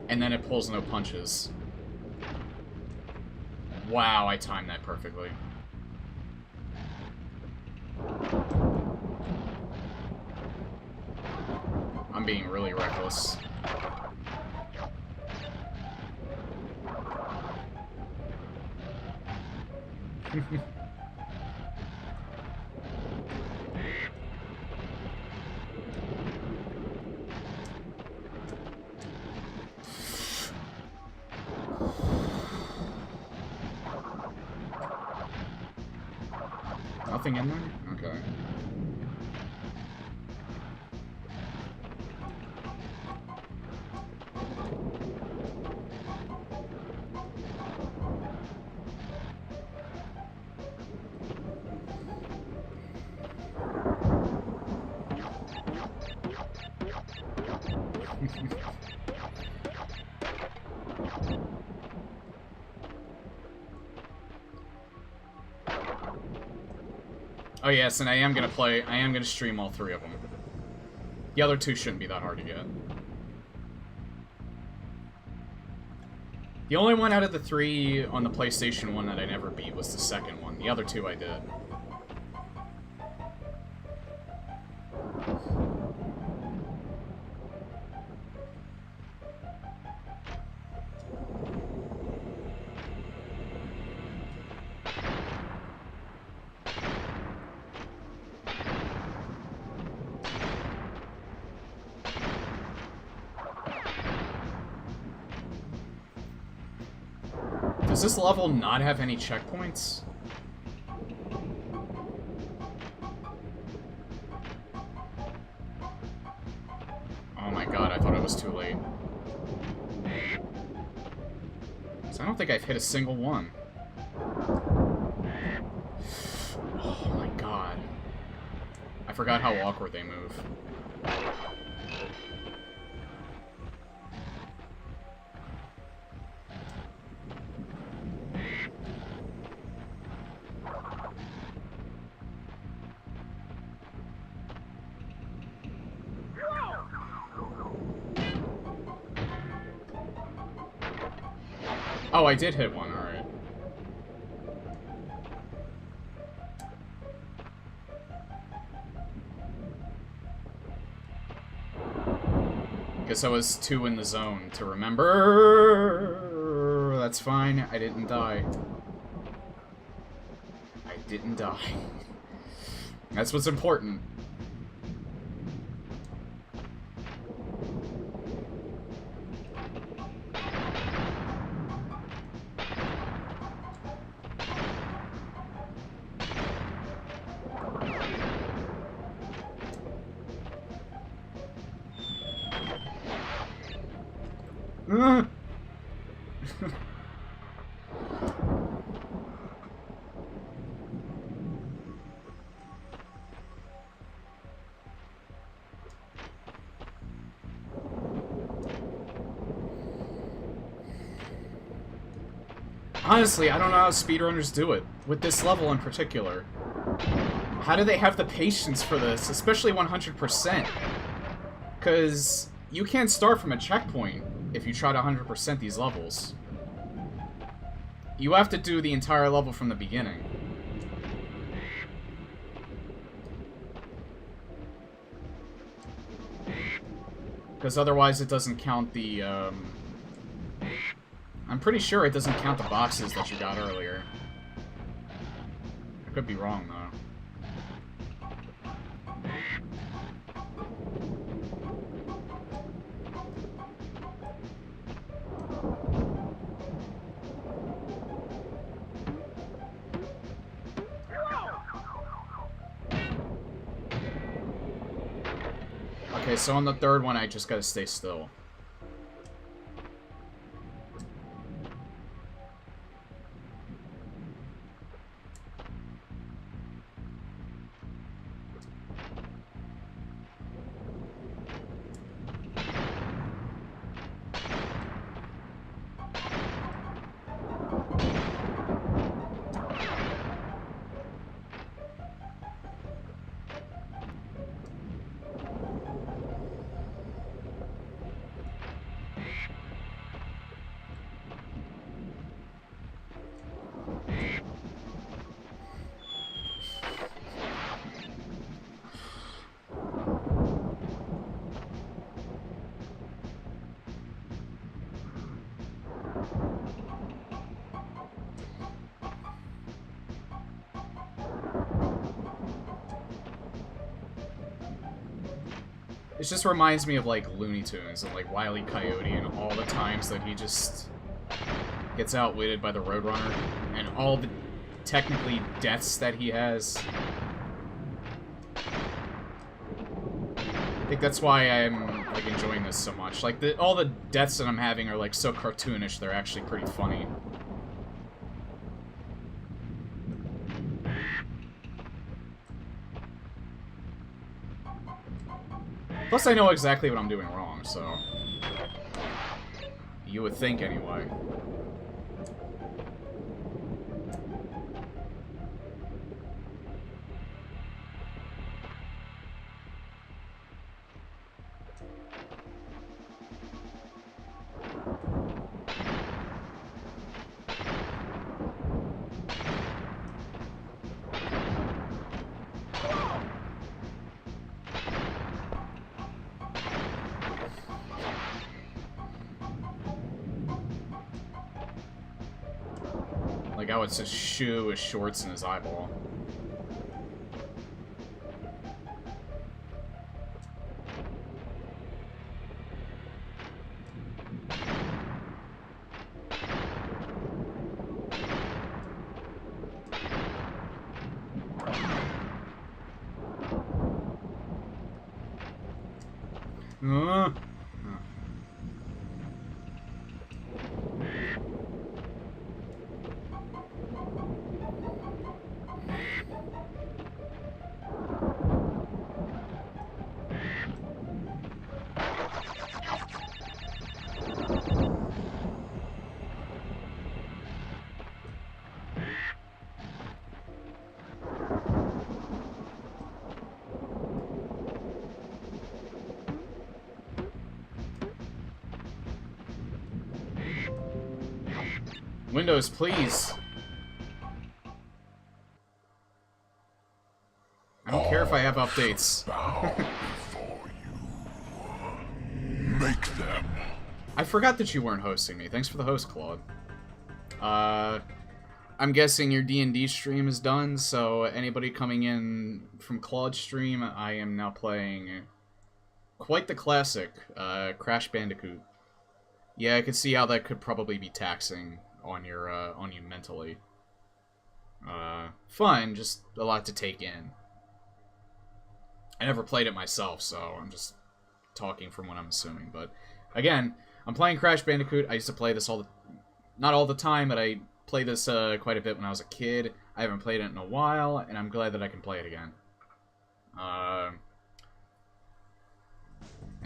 and then it pulls no punches. Wow, I timed that perfectly. I'm being really reckless. Nothing in there? Okay. Oh yes, and I am gonna stream all 3 of them. The other 2 shouldn't be that hard to get. The only one out of the 3 on the PlayStation 1 that I never beat was the second one. The other 2 I did. Does this level not have any checkpoints? Oh my god, I thought it was too late. So I don't think I've hit a single one. Oh my god. I forgot how awkward they move. Oh, I did hit one, alright. Guess I was 2 in the zone to remember. That's fine, I didn't die. I didn't die. That's what's important. Honestly, I don't know how speedrunners do it, with this level in particular. How do they have the patience for this, especially 100%? Because you can't start from a checkpoint if you try to 100% these levels. You have to do the entire level from the beginning. Because otherwise it doesn't count the, I'm pretty sure it doesn't count the boxes that you got earlier. I could be wrong, though. Okay, so on the third one, I just gotta stay still. It just reminds me of, like, Looney Tunes and, like, Wile E. Coyote and all the times that he just gets outwitted by the Roadrunner and all the, technically, deaths that he has. I think that's why I'm, like, enjoying this so much. Like, all the deaths that I'm having are, like, so cartoonish, they're actually pretty funny. Plus, I know exactly what I'm doing wrong, so... You would think, anyway. Like how it's just shoe his shorts in his eyeball. Uh. Windows, please. I don't care if I have updates. Bow before you. Make them. I forgot that you weren't hosting me. Thanks for the host, Claude. I'm guessing your D&D stream is done, so anybody coming in from Claude's stream, I am now playing quite the classic, Crash Bandicoot. Yeah, I could see how that could probably be taxing on you mentally. Fun, just a lot to take in. I never played it myself, so I'm just talking from what I'm assuming. But again, I'm playing Crash Bandicoot. I used to play this not all the time, but I played this quite a bit when I was a kid. I haven't played it in a while, and I'm glad that I can play it again. And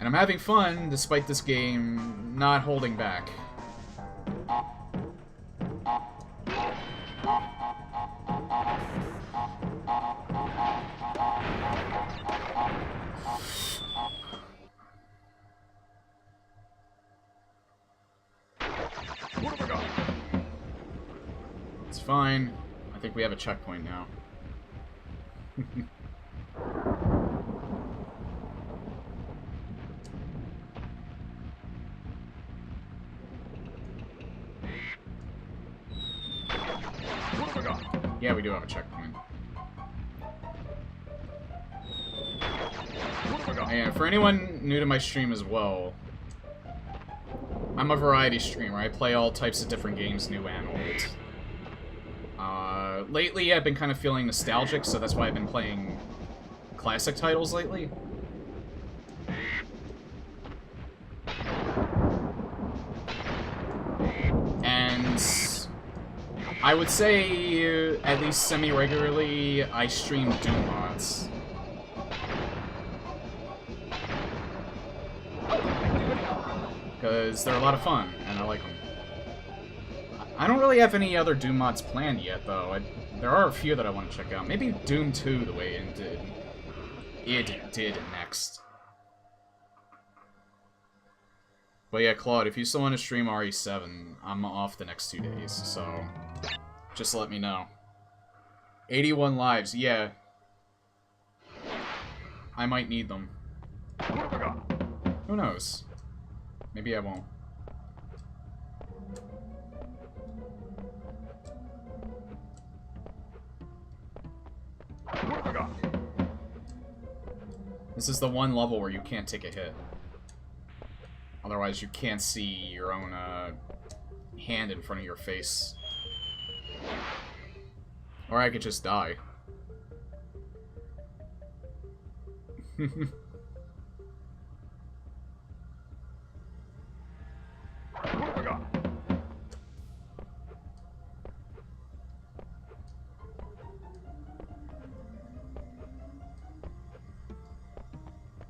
I'm having fun, despite this game not holding back. What have I got? It's fine. I think we have a checkpoint now. What have I got? Yeah, we do have a checkpoint. What have I got? And for anyone new to my stream as well, I'm a variety streamer. I play all types of different games, new and old. Lately, I've been kind of feeling nostalgic, so that's why I've been playing classic titles lately. And I would say, at least semi-regularly, I stream Doom mods. Because they're a lot of fun, and I like them. I don't really have any other Doom mods planned yet, though. There are a few that I want to check out. Maybe Doom 2, the way it did next. But yeah, Claude, if you still want to stream RE7, I'm off the next 2 days, so just let me know. 81 lives, yeah. I might need them. What have I got? Who knows? Maybe I won't. What have I got? This is the one level where you can't take a hit. Otherwise, you can't see your own hand in front of your face. Or I could just die. What have I got?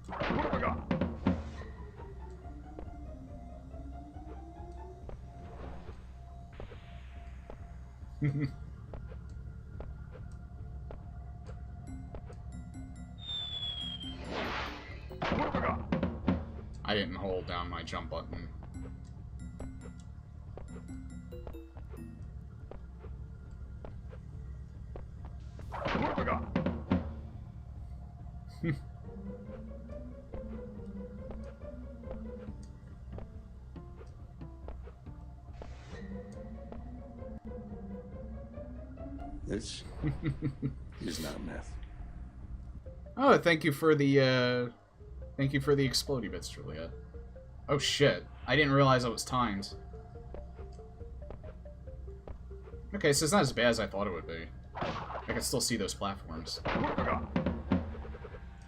What have I got? What have I got? I didn't hold down my jump button. What have I got? This is not meth. Oh, thank you for the explodey bits, Juliet. Oh shit. I didn't realize it was timed. Okay, so it's not as bad as I thought it would be. I can still see those platforms. What have I got?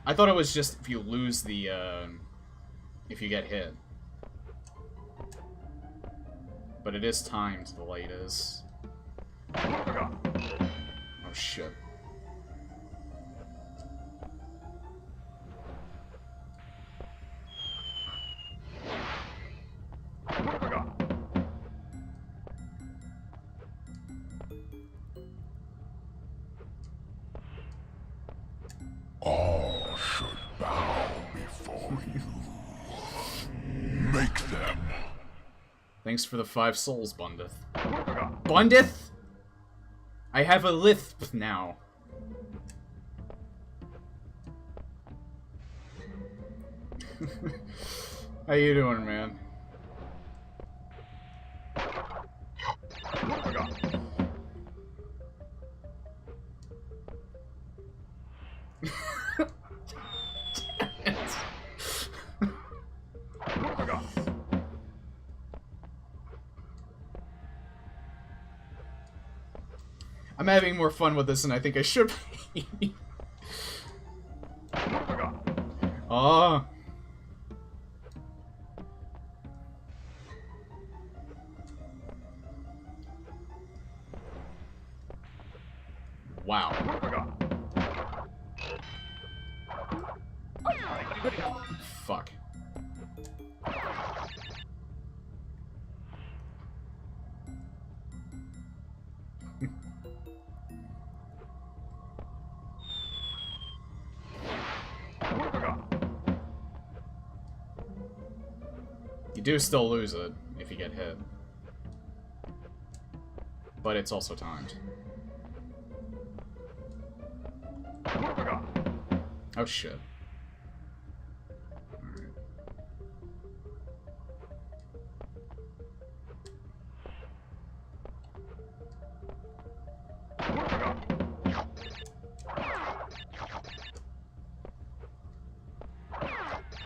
I thought it was just if you lose the, if you get hit. But it is timed, the light is. What have I got? Oh shit. What have I got? All should bow before you. Make them. Thanks for the 5 souls, Bundith. What have I got? Bundith? I have a lisp now. How you doing, man? What have I got? What have I got? I'm having more fun with this than I think I should be. What have I got? Oh. Wow. What have I got? Fuck. What have I got? You do still lose it if you get hit. But it's also timed. What have I got? Oh shit. Alright. What have I got?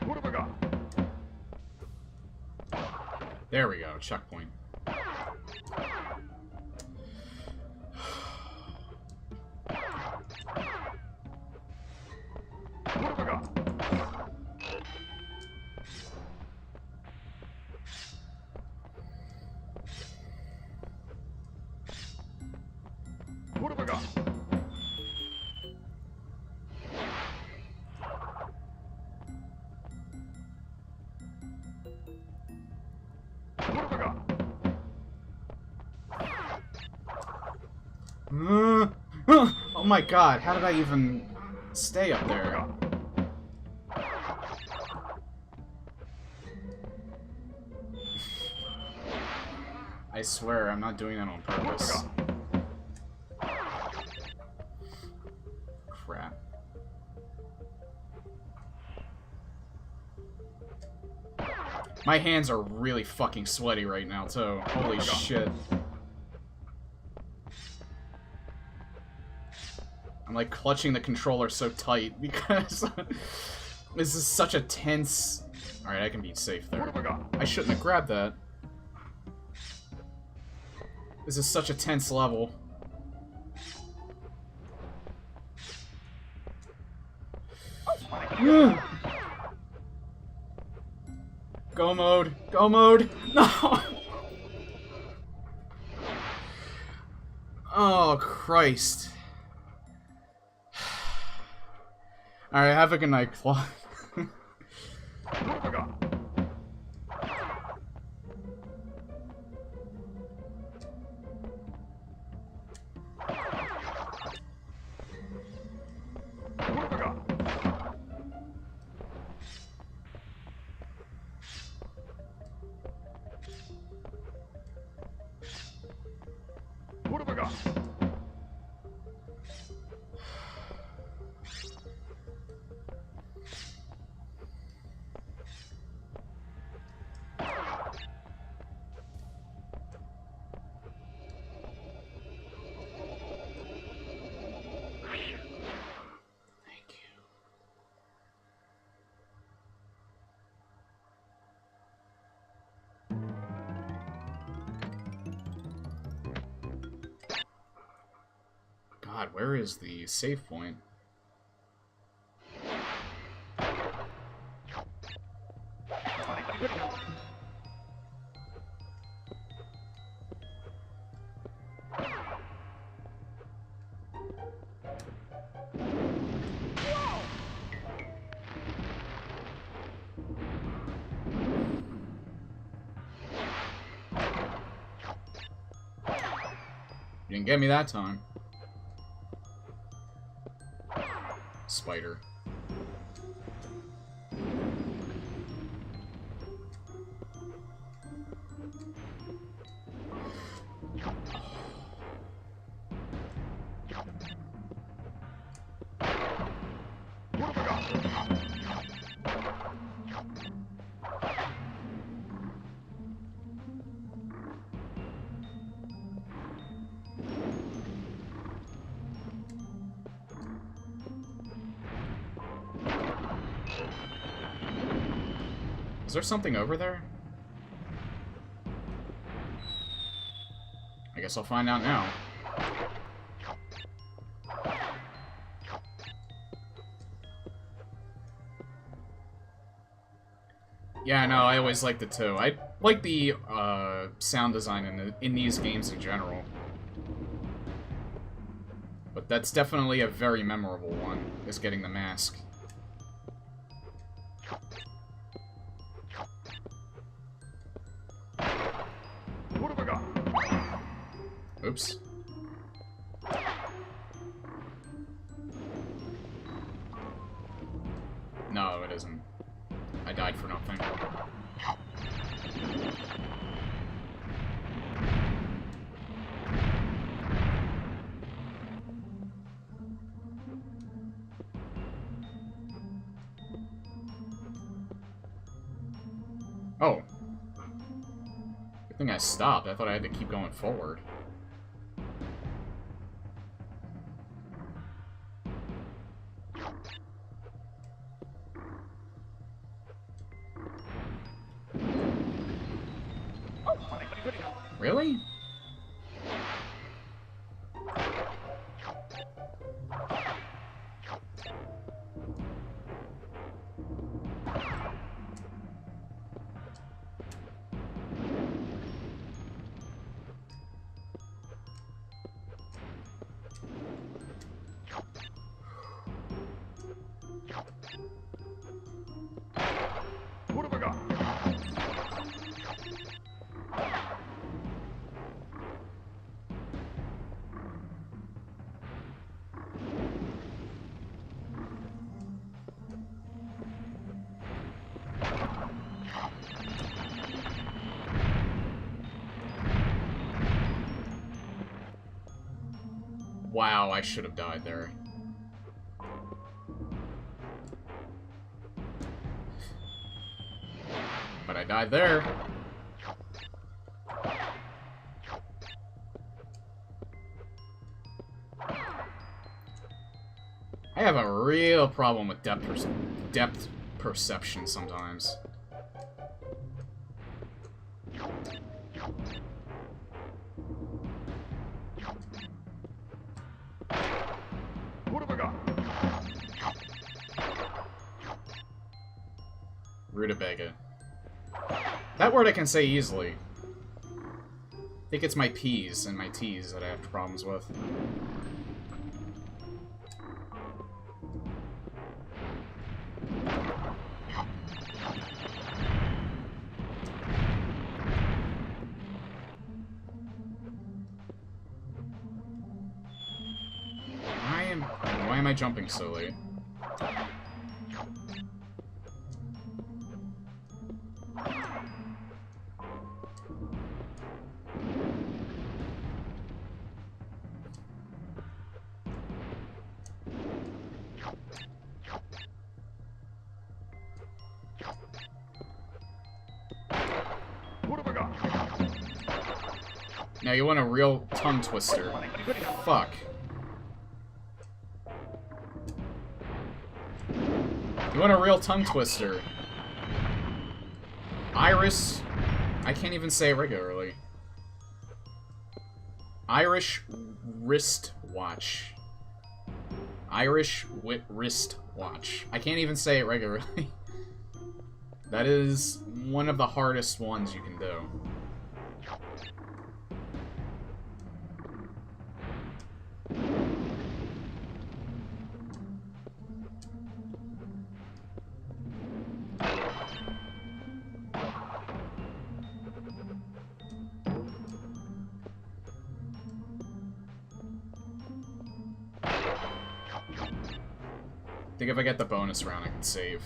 What have I got? There we go, checkpoint. What have I got? What have I got? What have I got? Oh my god, how did I even stay up there? I swear, I'm not doing that on purpose. Crap. My hands are really fucking sweaty right now, too. Holy shit. I'm like clutching the controller so tight because this is such a tense... Alright, I can be safe What there. have I got? I shouldn't have grabbed that. This is such a tense level. Go mode! Go mode! No! Oh, Christ. Alright, have a good night, Claw. What have I got? God, where is the save point? You didn't get me that time. Spider. Is there something over there? I guess I'll find out now. Yeah, no, I always liked it too. I like the sound design in these games in general. But that's definitely a very memorable one, is getting the mask. What have I got? Oops. No, it isn't. I died for nothing. Oh. Good thing I stopped. I thought I had to keep going forward. Really? What have I got? Wow, I should have died there. But I died there. I have a real problem with depth perception sometimes. What have I got? Rutabaga. That word I can say easily. I think it's my P's and my T's that I have problems with. Why am I jumping so late? What have I got? Now you want a real tongue twister. Fuck. You want a real tongue twister. Iris... I can't even say it regularly. Irish wristwatch. Irish wristwatch. I can't even say it regularly. That is one of the hardest ones you can do. I think if I get the bonus round, I can save.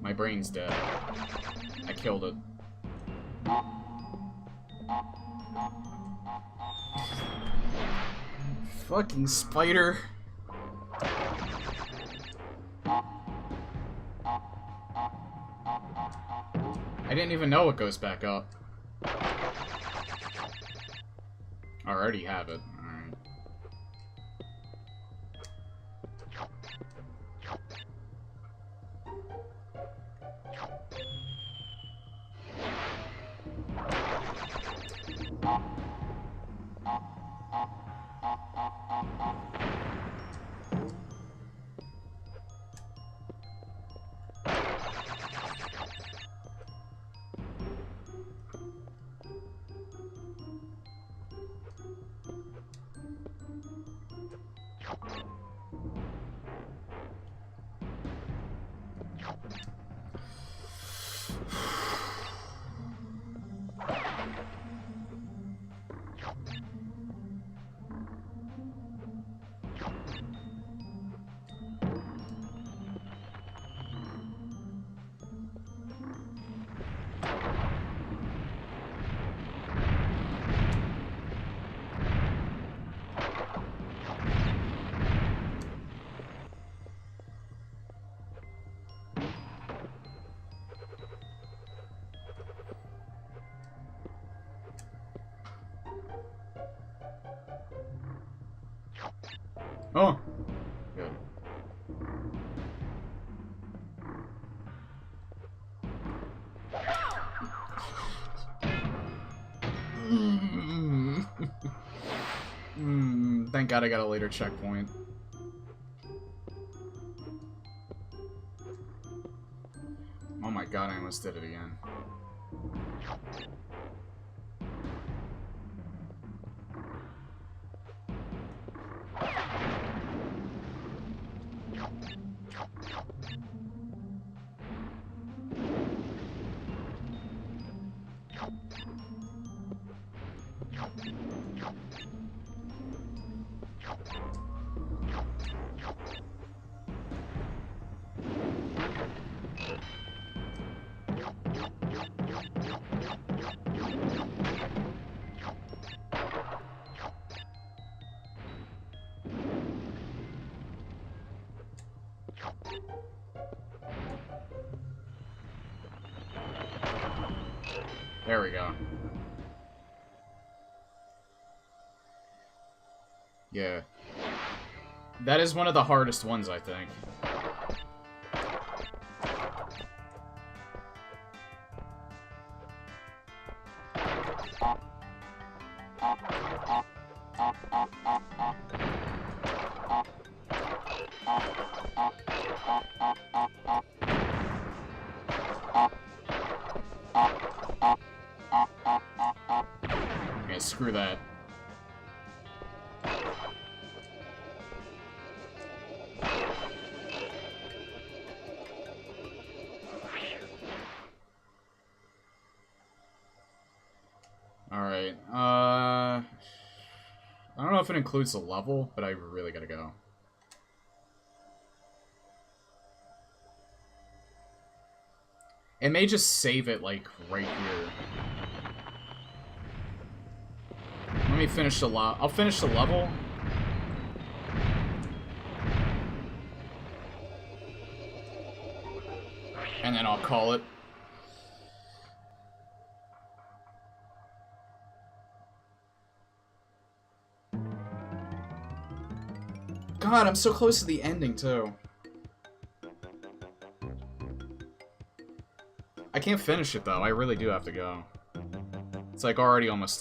My brain's dead. I killed it. Fucking spider. I didn't even know it goes back up. I already have it. Alright. Oh, good. Thank God I got a later checkpoint. Oh my God, I almost did it again. There we go. Yeah. That is one of the hardest ones, I think. Okay, screw that. know if it includes the level, but I really gotta go. It may just save it, like, right here. Let me finish the I'll finish the level. And then I'll call it. God, I'm so close to the ending, too. I can't finish it, though. I really do have to go. It's like already almost